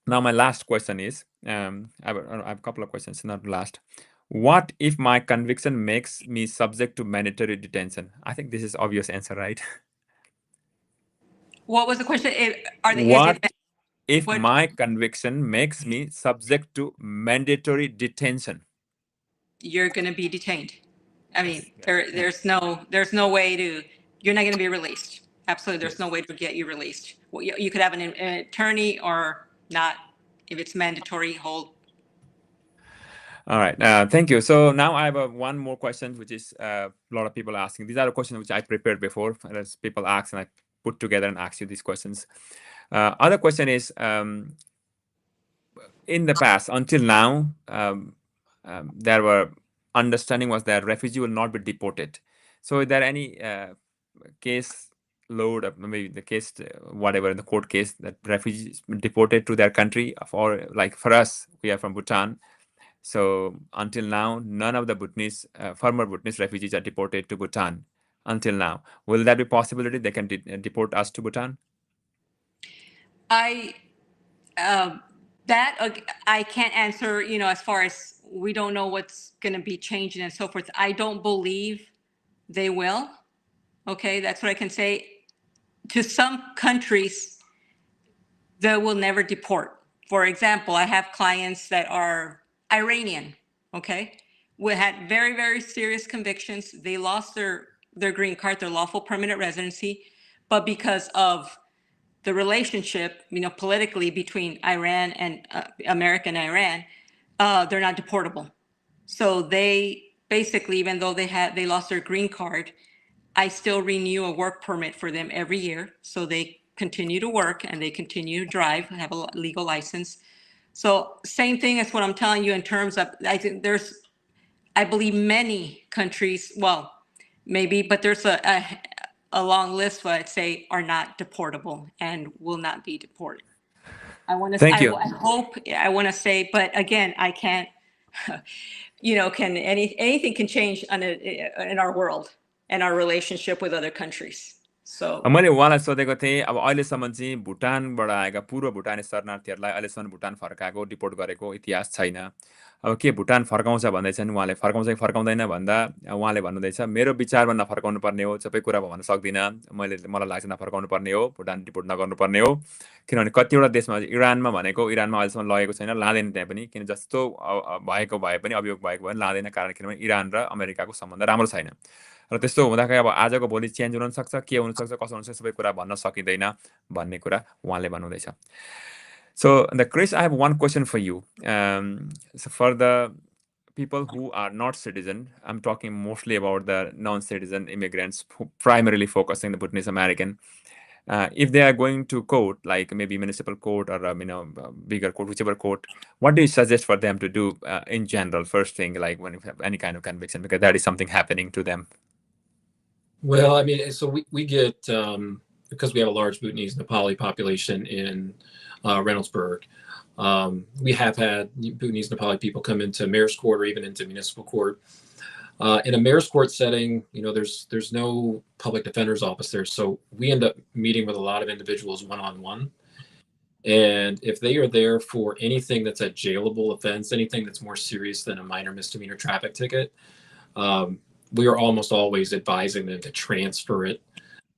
now my last question is, I have a couple of questions, not last. What if my conviction makes me subject to mandatory detention? I think this is obvious answer, right? What was the question? What if my conviction makes me subject to mandatory detention? You're going to be detained. I mean, there's no way you're not going to be released. Absolutely, there's no way to get you released. Well, you could have an attorney or not. If it's mandatory, hold. All right, thank you. So now I have one more question, which is a lot of people asking. These are the questions which I prepared before, as people ask, and I put together and ask you these questions. Other question is, in the past, until now, there were understanding was that refugee will not be deported. So is there any case load of maybe the case, whatever in the court case, that refugees deported to their country? For like for us, we are from Bhutan. So until now, none of the Bhutanese, former Bhutanese refugees are deported to Bhutan until now. Will there be possibility they can deport us to Bhutan? That I can't answer, as far as we don't know what's going to be changing and so forth. I don't believe they will. Okay, that's what I can say. To some countries, they will never deport. For example, I have clients that are Iranian, okay? We had very, very serious convictions. They lost their green card, their lawful permanent residency, but because of the relationship, politically between Iran and America and Iran, they're not deportable. So they basically, even though they lost their green card, I still renew a work permit for them every year. So they continue to work and they continue to drive, have a legal license. So same thing as what I'm telling you in terms of, I think I believe many countries, well, maybe, but there's a long list what I'd say are not deportable and will not be deported. Thank you. I hope, I want to say, but again, I can't, anything can change in our world and our relationship with other countries. So मैले उहाँलाई सोधेको थिएँ अब अहिलेसम्म चाहिँ भुटानबाट आएका पूर्व भुटानी शरणार्थीहरूलाई अहिलेसम्म भुटान फर्काएको डिपोर्ट गरेको इतिहास छैन। अब के भुटान फर्काउँछ भन्दैछन्, उहाँले फर्काउँछ कि फर्काउँदैन भन्दा उहाँले भन्नुहुँदैछ मेरो विचारमा नफर्काउनु पर्ने हो, सबै कुरा भन्न सक्दिनँ, मलाई लाग्छ नफर्काउनु पर्ने हो, भुटान डिपोर्ट नगर्नु पर्ने हो। किनभने कतिवटा देशमा इरानमा अहिलेसम्म लगेको छैन, लाँदैन त्यहाँ पनि, किन जस्तो भएको भए पनि अभियोग भएको भए लाँदैन, कारण किनभने इरान र अमेरिकाको सम्बन्ध राम्रो छैन। र त्यस्तो हुँदाखेरि अब आजको भोलि चेन्ज हुन सक्छ, के हुन सक्छ, कसो हुन सक्छ, सबै कुरा भन्न सकिँदैन भन्ने कुरा उहाँले भन्नुहुँदैछ। So, Chris, I have one question for you. So for the people who are not citizen, I'm talking mostly about the non-citizen immigrants, who primarily focusing the Bhutanese American. If they are going to court, like maybe municipal court or bigger court, whichever court, what do you suggest for them to do in general? First thing, like when you have any kind of conviction, because that is something happening to them. Well, I mean, so we get, because we have a large Bhutanese Nepali population in Reynoldsburg, we have had Bhutanese Nepali people come into mayor's court or even into municipal court. In a mayor's court setting, there's no public defender's office there. So we end up meeting with a lot of individuals one-on-one. And if they are there for anything that's a jailable offense, anything that's more serious than a minor misdemeanor traffic ticket, we are almost always advising them to transfer it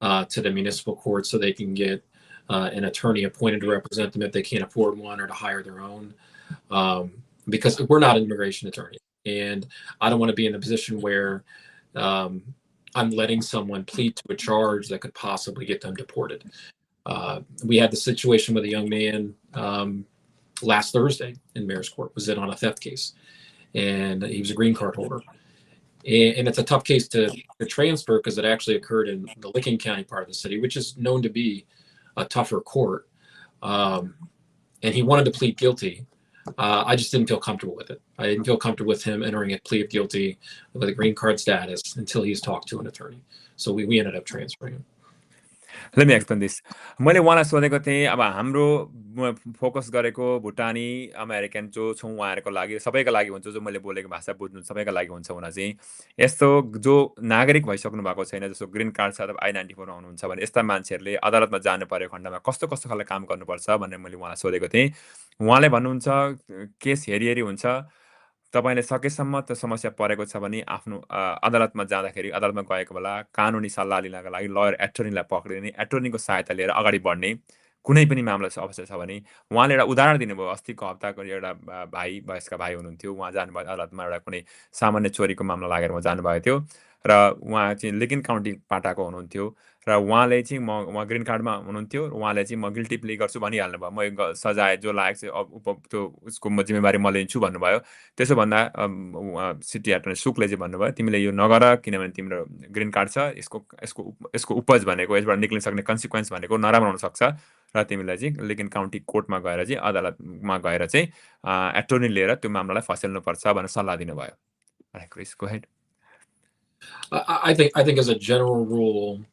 to the municipal court so they can get an attorney appointed to represent them if they can't afford one, or to hire their own, because we're not an immigration attorney. And I don't want to be in a position where I'm letting someone plead to a charge that could possibly get them deported. We had the situation with a young man last Thursday in mayor's court, was in on a theft case, and he was a green card holder. And it's a tough case to transfer because it actually occurred in the Licking County part of the city, which is known to be a tougher court. And he wanted to plead guilty. I just didn't feel comfortable with it. I didn't feel comfortable with him entering a plea of guilty with a green card status until he's talked to an attorney. So we ended up transferring him. Let me explain this. मैले उहाँलाई सोधेको थिएँ, अब हाम्रो focus गरेको भुटानी American जो छौँ उहाँहरूको लागि, सबैका लागि हुन्छ, जो मैले बोलेको भाषा बुझ्नु सबैका लागि हुन्छ हुन चाहिँ यस्तो जो नागरिक भइसक्नु भएको छैन, जस्तो ग्रिन कार्ड छ अथवा I-94 हुनुहुन्छ भने यस्ता मान्छेहरूले अदालतमा जानु परेको खण्डमा कस्तो कस्तो खालको काम गर्नुपर्छ भनेर मैले उहाँलाई सोधेको थिएँ। उहाँले भन्नुहुन्छ केस हेरी हुन्छ, तपाईले सकेसम्म त्यो समस्या परेको छ भने आफ्नो अदालतमा जाँदाखेरि अदालतमा गएको बेला कानुनी सल्लाह लिनका लागि लयर एटर्नीलाई पक्रिने, एटर्नीको सहायता लिएर अगाडि बढ्ने, कुनै पनि मामला अवश्य छ भने। उहाँले एउटा उदाहरण दिनुभयो, अस्तिको हप्ताको एउटा भाइ, वयस्क भाइ हुनुहुन्थ्यो, उहाँ जानुभयो अदालतमा, एउटा कुनै सामान्य चोरीको मामला लागेर उहाँ जानुभएको थियो र उहाँ चाहिँ लिकिन काउन्टी पाटाको हुनुहुन्थ्यो र उहाँले चाहिँ उहाँ ग्रिन कार्डमा हुनुहुन्थ्यो र उहाँले चाहिँ म गिल्टी प्ली गर्छु भनिहाल्नु भयो, म सजाय जो लागेको चाहिँ त्यो उसको जिम्मेवारी म लिन्छु भन्नुभयो। त्यसो भन्दा सिटी एटर्नी सुकले चाहिँ भन्नुभयो तिमीले यो नगर, किनभने तिम्रो ग्रिन कार्ड छ, यसको उपज भनेको, यसबाट निक्लिन सक्ने कन्सिक्वेन्स भनेको नराम्रो हुन सक्छ र तिमीलाई चाहिँ लिकिन काउन्टी कोर्टमा गएर चाहिँ अदालतमा गएर चाहिँ एटर्नी लिएर त्यो मामलालाई फसेल्नुपर्छ भनेर सल्लाह दिनुभयो। Chris, go ahead. I think as a general rule,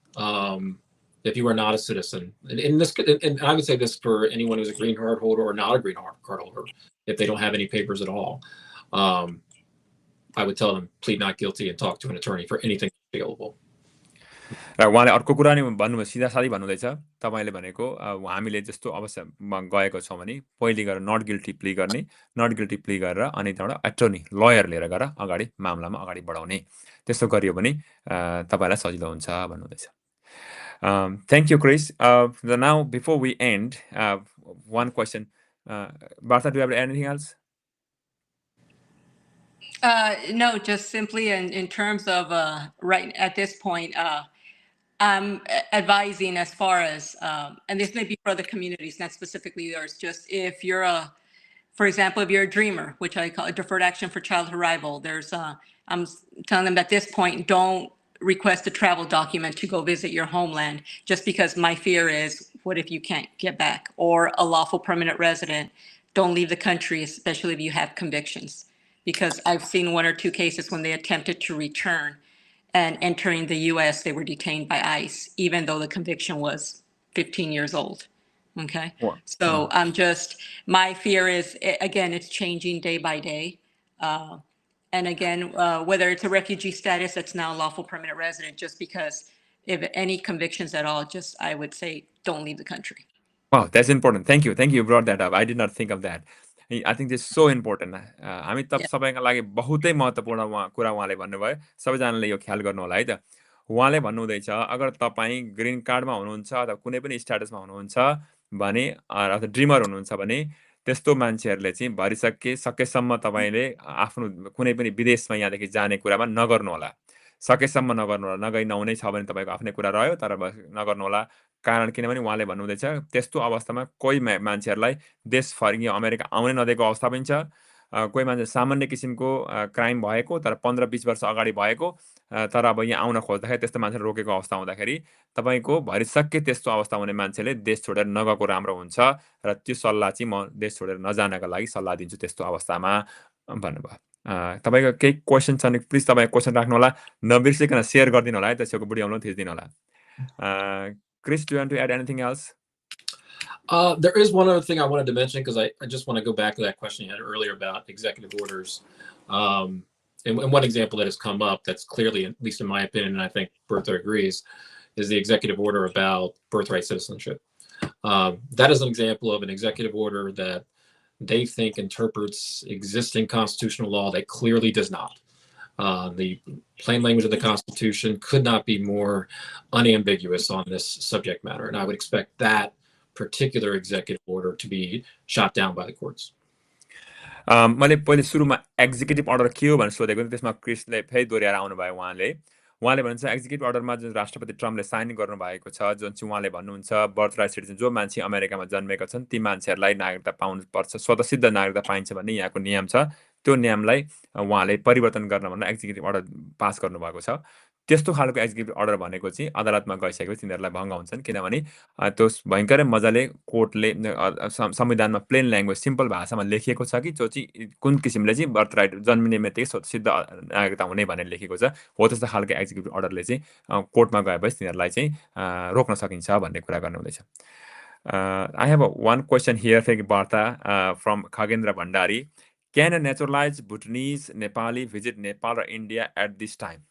if you are not a citizen, and I would say this for anyone who's a green card holder or not a green card holder, if they don't have any papers at all, I would tell them plead not guilty and talk to an attorney for anything available. र उहाँले अर्को कुरा नि भन्नुभयो, सिधा सादी भन्नुहुँदैछ, तपाईँले भनेको हामीले जस्तो अवस्थामा गएको छौँ भने पहिले गएर नट गिल्टी प्ली गर्ने, नट गिल्टी प्ली गरेर अनि त्यहाँबाट एटर्नी लयर लिएर गएर अगाडि मामलामा अगाडि बढाउने, त्यस्तो गरियो भने तपाईँलाई सजिलो हुन्छ भन्नुहुँदैछ। Thank you, Chris. Now, before we end, one question. Bartha, do you have anything else? No, just simply in terms of right at this point, I'm advising as far as, and this may be for other communities, not specifically yours, just if you're For example, if you're a dreamer, which I call a deferred action for childhood arrival, I'm telling them at this point, don't request a travel document to go visit your homeland, just because my fear is, what if you can't get back? Or a lawful permanent resident, don't leave the country, especially if you have convictions. Because I've seen 1 or 2 cases when they attempted to return and entering the US, they were detained by ICE, even though the conviction was 15 years old. Okay. Wow. So my fear is, again, it's changing day by day. And again, whether it's a refugee status that's now a lawful permanent resident, just because if any convictions at all, just I would say, don't leave the country. Wow, that's important. Thank you. Thank you. You brought that up. I did not think of that. I think this is so important. हामी त Yeah. सबैका लागि बहुतै महत्त्वपूर्ण कुरा उहाँले भन्नुभयो। सबैजनाले यो ख्याल गर्नु होला है त। उहाँले भन्नुहुँदैछ अगर तपाईँ ग्रिन कार्डमा हुनुहुन्छ अथवा कुनै पनि स्ट्याटसमा हुनुहुन्छ भने अथवा ड्रिमर हुनुहुन्छ भने त्यस्तो मान्छेहरूले चाहिँ सकेसम्म तपाईँले आफ्नो कुनै पनि विदेशमा यहाँदेखि जाने कुरामा नगर्नु होला। सकेसम्म नगर्नु होला। नगई नहुनै छ भने तपाईँको आफ्नै कुरा रह्यो, तर नगर्नु होला। कारण किनभने उहाँले भन्नुहुँदैछ त्यस्तो अवस्थामा कोही मान्छेहरूलाई देश फर्कियो अमेरिका आउनै नदिएको अवस्था पनि छ। कोही मान्छे सामान्य किसिमको क्राइम भएको तर 15-20 वर्ष अगाडि भएको तर अब यहाँ आउन खोज्दाखेरि त्यस्तो मान्छेले रोकेको अवस्था हुँदाखेरि तपाईँको भरिसक्कै त्यस्तो अवस्था हुने मान्छेले देश छोडेर नगएको राम्रो हुन्छ र त्यो सल्लाह चाहिँ म देश छोडेर नजानका लागि सल्लाह दिन्छु त्यस्तो अवस्थामा भन्नुभयो। तपाईँको केही क्वेसन छ भने प्लिज तपाईँ क्वेसन राख्नु होला। नबिर्सिकन सेयर गरिदिनु होला है, त्यसको बुढी आउनु थिचिदिनु होला। Chris, do you want to add anything else? There is one other thing I wanted to mention, because I just want to go back to that question you had earlier about executive orders. And one example that has come up that's clearly, at least in my opinion, and I think Bertha agrees, is the executive order about birthright citizenship. That is an example of an executive order that they think interprets existing constitutional law that clearly does not. The plain language of the Constitution could not be more unambiguous on this subject matter, and I would expect that particular executive order to be shot down by the courts. मैले पहिले सुरुमा executive order के हो भनेर सोधेको थिएँ, त्यसमा Chrisley फेरि दोहोऱ्याएर आउनुभयो। उहाँले भन्छ एक्जिक्युटिभ अर्डरमा जुन राष्ट्रपति ट्रम्पले साइन गर्नुभएको छ, जुन चाहिँ उहाँले भन्नुहुन्छ बर्थराइट सिटिजन जो मान्छे अमेरिकामा जन्मेका छन् ती मान्छेहरूलाई नागरिकता पाउनुपर्छ, स्वतसिद्ध नागरिकता पाइन्छ भन्ने यहाँको नियम छ। त्यो नियमलाई उहाँले परिवर्तन गर्न भनेर एक्जिक्युटिभ अर्डर पास गर्नुभएको छ। त्यस्तो खालको एक्जिक्युटिभ अर्डर भनेको चाहिँ अदालतमा गइसकेपछि तिनीहरूलाई भङ्ग हुन्छन्, किनभने त्यो भयङ्करै मजाले कोर्टले संविधानमा प्लेन ल्याङ्ग्वेज सिम्पल भाषामा लेखिएको छ कि जो चाहिँ कुन किसिमले चाहिँ बर्थराइट जन्मिने बित्तिकै स्वतसिद्ध नागरिकता हुने भनेर लेखेको छ। हो त्यस्तो खालको एक्जिक्युटिभ अर्डरले चाहिँ कोर्टमा गएपछि तिनीहरूलाई चाहिँ रोक्न सकिन्छ भन्ने कुरा गर्नुहुँदैछ। I have one question here from Bartha from Khagendra Bhandari. Can a naturalized Bhutanese Nepali visit Nepal or India at this time?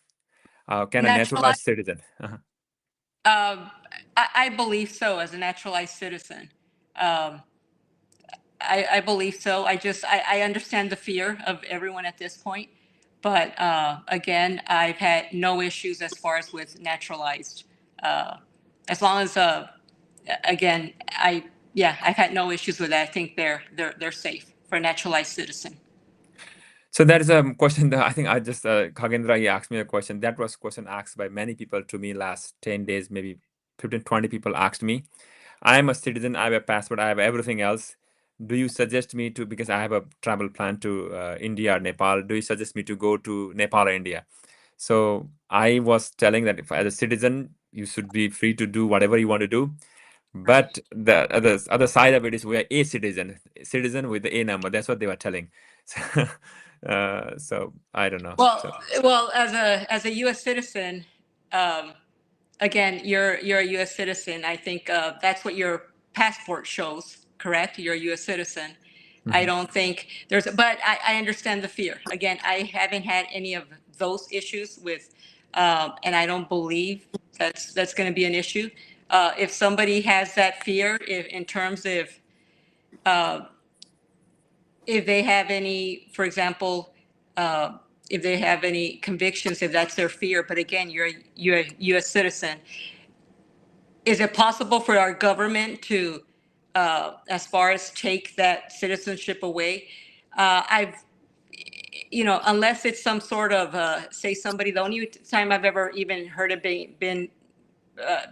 Can a naturalized citizen? I believe so, as a naturalized citizen. I believe so. I understand the fear of everyone at this point. But again, I've had no issues as far as with naturalized. As long as, again, I've had no issues with that. I think they're safe for a naturalized citizen. So that is a question that I think Khagendra, he asked me a question. That was a question asked by many people to me last 10 days, maybe 15, 20 people asked me. I am a citizen, I have a passport, I have everything else. Do you suggest me to, because I have a travel plan to India or Nepal, do you suggest me to go to Nepal or India? So I was telling that if as a citizen, you should be free to do whatever you want to do. But the other side of it is we are a citizen with the A number. That's what they were telling. So I don't know. Well, as a U.S. citizen, again, you're a U.S. citizen. I think that's what your passport shows. Correct? You're a U.S. citizen. Mm-hmm. I don't think but I understand the fear. Again, I haven't had any of those issues with, and I don't believe that's going to be an issue. If somebody has that fear, in terms of, if they have any, for example, if they have any convictions, if that's their fear, but again, you're a U.S. citizen, is it possible for our government to, as far as take that citizenship away? Unless it's some sort of, say somebody, the only time I've ever even heard of been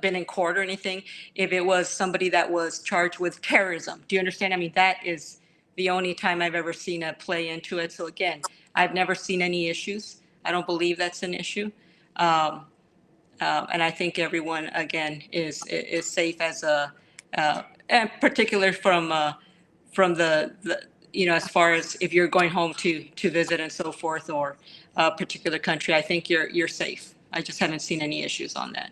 in court or anything, if it was somebody that was charged with terrorism. Do you understand? I mean, that is the only time I've ever seen it play into it. So again, I've never seen any issues. I don't believe that's an issue. And I think everyone, again, is safe as in particular from the as far as if you're going home to visit and so forth, or a particular country, I think you're safe. I just haven't seen any issues on that.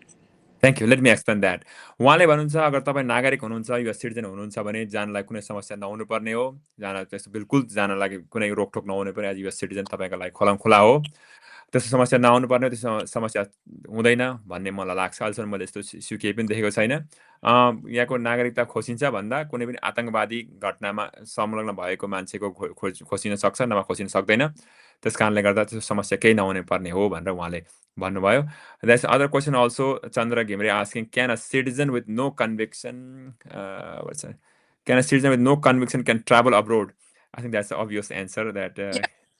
Thank you let me explain that उहाँले भन्नुहुन्छ अगर तपाईँ नागरिक हुनुहुन्छ US citizen हुनुहुन्छ भने जानलाई कुनै समस्या नहुनुपर्ने हो जान त्यस्तो बिल्कुल जानलाई कुनै रोकटोक नहुने पनि एज युएस सिटिजन तपाईँको लागि खुला हो त्यस्तो समस्या नहुनुपर्ने हो त्यस्तो समस्या हुँदैन भन्ने मलाई लाग्छ अहिलेसम्म मैले त्यस्तो इस्यु केही पनि देखेको छैन यहाँको नागरिकता खोसिन्छ भन्दा कुनै पनि आतङ्कवादी घटनामा संलग्न भएको मान्छेको खोसिन सक्छ नभए खोसिन सक्दैन त्यस कारणले गर्दा त्यो समस्या केही नहुने पर्ने हो भनेर उहाँले भन्नुभयो There's other question also, Chandra Gimre asking, can a citizen with no conviction, can a citizen with no conviction can travel abroad? I think that's the obvious answer that.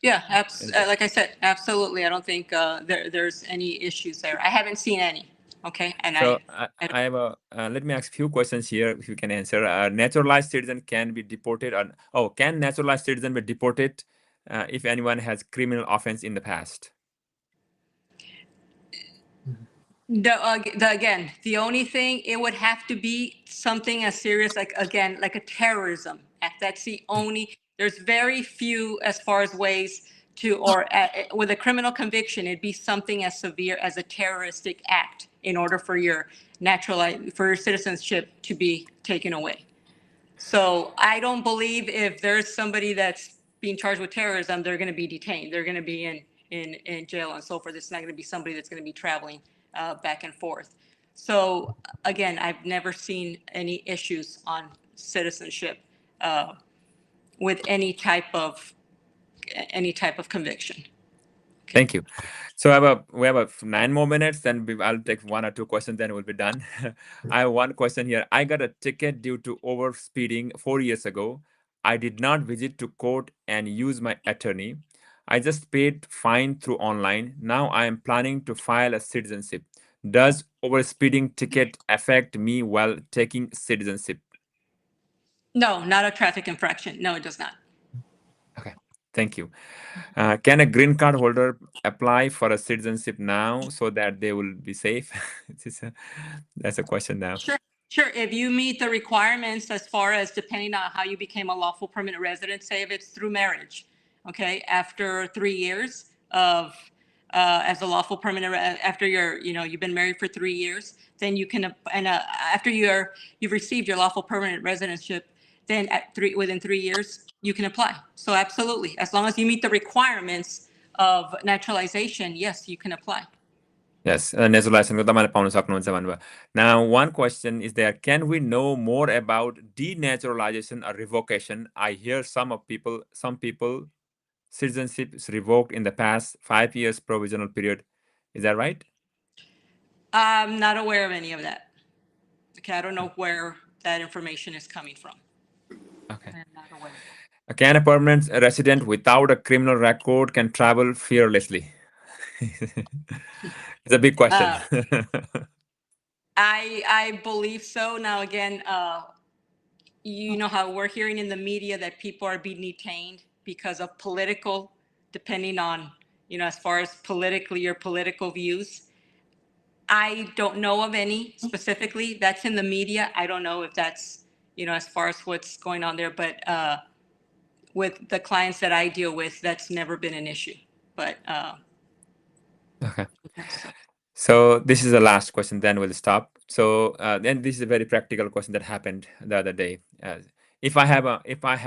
Like I said, absolutely. I don't think there's any issues there. I haven't seen any. Okay, and so I have a. Let me ask a few questions here. If you can answer, naturalized citizen can be deported, or can naturalized citizen be deported if anyone has criminal offense in the past? Again, the only thing, it would have to be something as serious, like a terrorism act. That's the only. There's very few as far as ways to, or with a criminal conviction, it'd be something as severe as a terroristic act in order for your citizenship to be taken away. So I don't believe if there's somebody that's being charged with terrorism, they're going to be detained. They're going to be in jail and so forth. It's not going to be somebody that's going to be traveling back and forth. So again, I've never seen any issues on citizenship with any type of conviction. Okay. Thank you. So we have 9 more minutes, then I'll take 1 or 2 questions, then we'll be done. I have one question here. I got a ticket due to over speeding 4 years ago. I did not visit to court and use my attorney. I just paid fine through online. Now I am planning to file a citizenship. Does over speeding ticket affect me while taking citizenship? No, not a traffic infraction. No, it does not. Okay, thank you. Can a green card holder apply for a citizenship now so that they will be safe? That's a question now. Sure. If you meet the requirements as far as depending on how you became a lawful permanent resident, say if it's through marriage, okay, after 3 years of as a lawful permanent, after you've been married for 3 years, then you can, after you've received your lawful permanent residentship, then within 3 years you can apply. So absolutely, as long as you meet the requirements of naturalization, yes, you can apply. Yes, naturalization ko तपाईले pound सक्नुहुन्छ भन्नुभयो. Now one question is there, can we know more about denaturalization or revocation? I hear some people citizenship is revoked in the past 5 years provisional period. Is that right? I'm not aware of any of that. Okay, I don't know where that information is coming from. Okay. I'm not aware. Can a permanent resident without a criminal record can travel fearlessly? It's a big question. I believe so. Now again, you know how we're hearing in the media that people are being detained because of political, depending on, as far as politically your political views. I don't know of any specifically. That's in the media. I don't know if that's, as far as what's going on there, but with the clients that I deal with, that's never been an issue. But okay. So this is the last question, then we'll stop. So then this is a very practical question that happened the other day. If I have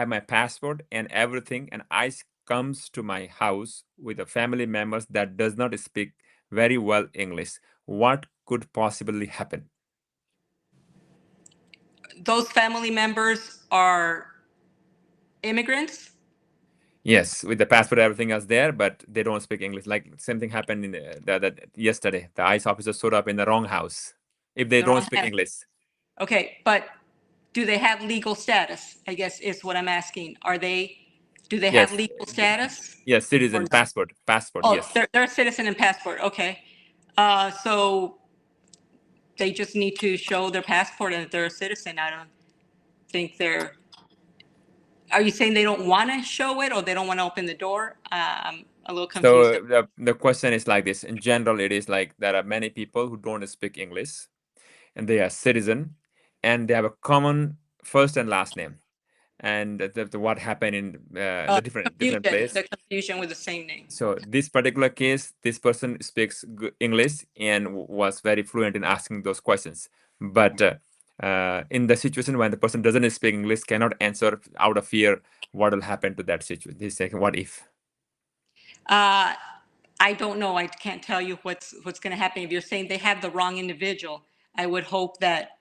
my passport and everything, and ICE comes to my house with a family members that does not speak very well English, what could possibly happen? Those family members are immigrants? Yes, with the passport, everything is there, but they don't speak English. Like same thing happened in yesterday. The ICE officer showed up in the wrong house. If they don't speak English. Okay, but do they have legal status? I guess is what I'm asking. Do they have legal status? Yes, citizen, passport, oh, yes. They're a citizen and passport, okay. So they just need to show their passport and if they're a citizen. I don't think Are you saying they don't want to show it or they don't want to open the door? I'm a little confused. So the question is like this. In general, it is like there are many people who don't speak English, and they are citizen, and they have a common first and last name, and what happened in the different place. The confusion with the same name. So this particular case, this person speaks English and was very fluent in asking those questions. But in the situation when the person doesn't speak English, cannot answer out of fear, what will happen to that situation? He's saying, what if? I don't know. I can't tell you what's going to happen. If you're saying they have the wrong individual, I would hope that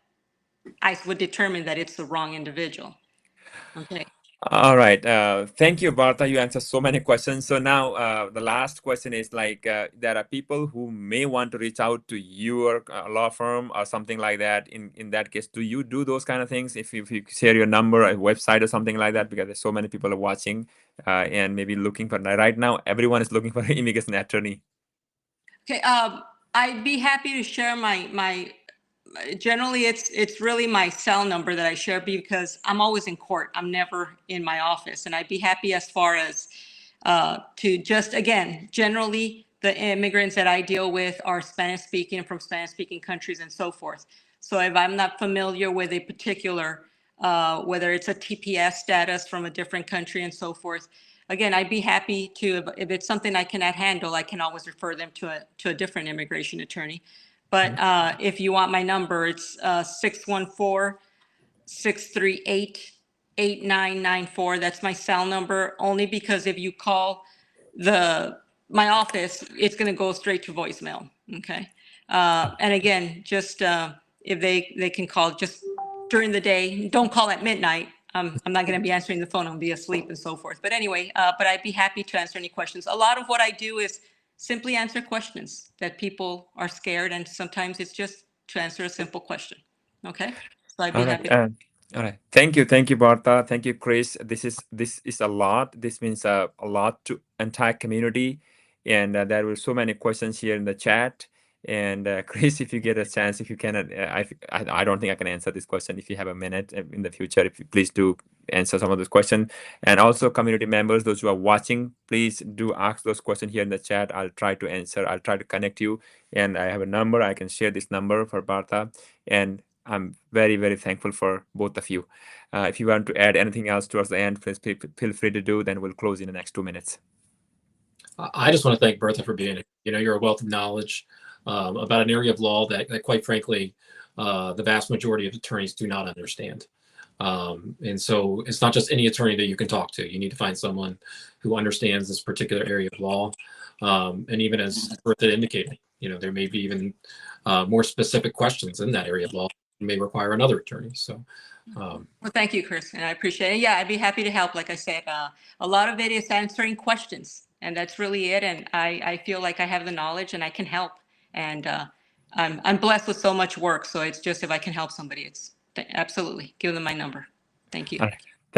ICE would determine that it's the wrong individual. Okay. All right. Thank you, Bartha. You answered so many questions. So now the last question is like, there are people who may want to reach out to your law firm or something like that. In that case, do you do those kind of things? If you share your number, a website or something like that, because there's so many people are watching and maybe looking for, right now, everyone is looking for an immigration attorney. Okay. I'd be happy to share my generally it's really my cell number that I share because I'm always in court. I'm never in my office, and I'd be happy as far as to just, again, generally the immigrants that I deal with are Spanish speaking from Spanish speaking countries and so forth. So if I'm not familiar with a particular, whether it's a TPS status from a different country and so forth, again, I'd be happy to, if it's something I cannot handle, I can always refer them to a different immigration attorney. But if you want my number, it's 614-638-8994. That's my cell number, only because if you call my office, it's going to go straight to voicemail. Okay. And again, just if they can call just during the day, don't call at midnight. I'm not going to be answering the phone. I'll be asleep and so forth. But anyway, but I'd be happy to answer any questions. A lot of what I do is simply answer questions that people are scared, and sometimes it's just to answer a simple question. Okay, so I'd be happy. All right. Thank you, Bartha. Thank you, Chris. This is a lot. This means a lot to entire community, and there were so many questions here in the chat. And Chris, if you get a chance, if you can, I don't think I can answer this question. If you have a minute in the future, if you please do answer some of those questions. And also community members, those who are watching, please do ask those questions here in the chat. I'll try to answer. I'll try to connect you. And I have a number. I can share this number for Bartha. And I'm very, very thankful for both of you. If you want to add anything else towards the end, please feel free to do. Then we'll close in the next 2 minutes. I just want to thank Bertha for being here. You're a wealth of knowledge about an area of law that quite frankly, the vast majority of attorneys do not understand. And so it's not just any attorney that you can talk to. You need to find someone who understands this particular area of law. And even as Bertha indicated, there may be even more specific questions in that area of law that may require another attorney. So, well, thank you, Chris, and I appreciate it. Yeah, I'd be happy to help. Like I said, a lot of it is answering questions, and that's really it. And I feel like I have the knowledge and I can help. And I'm blessed with so much work. So it's just, if I can help somebody, it's absolutely give them my number. Thank you. All right.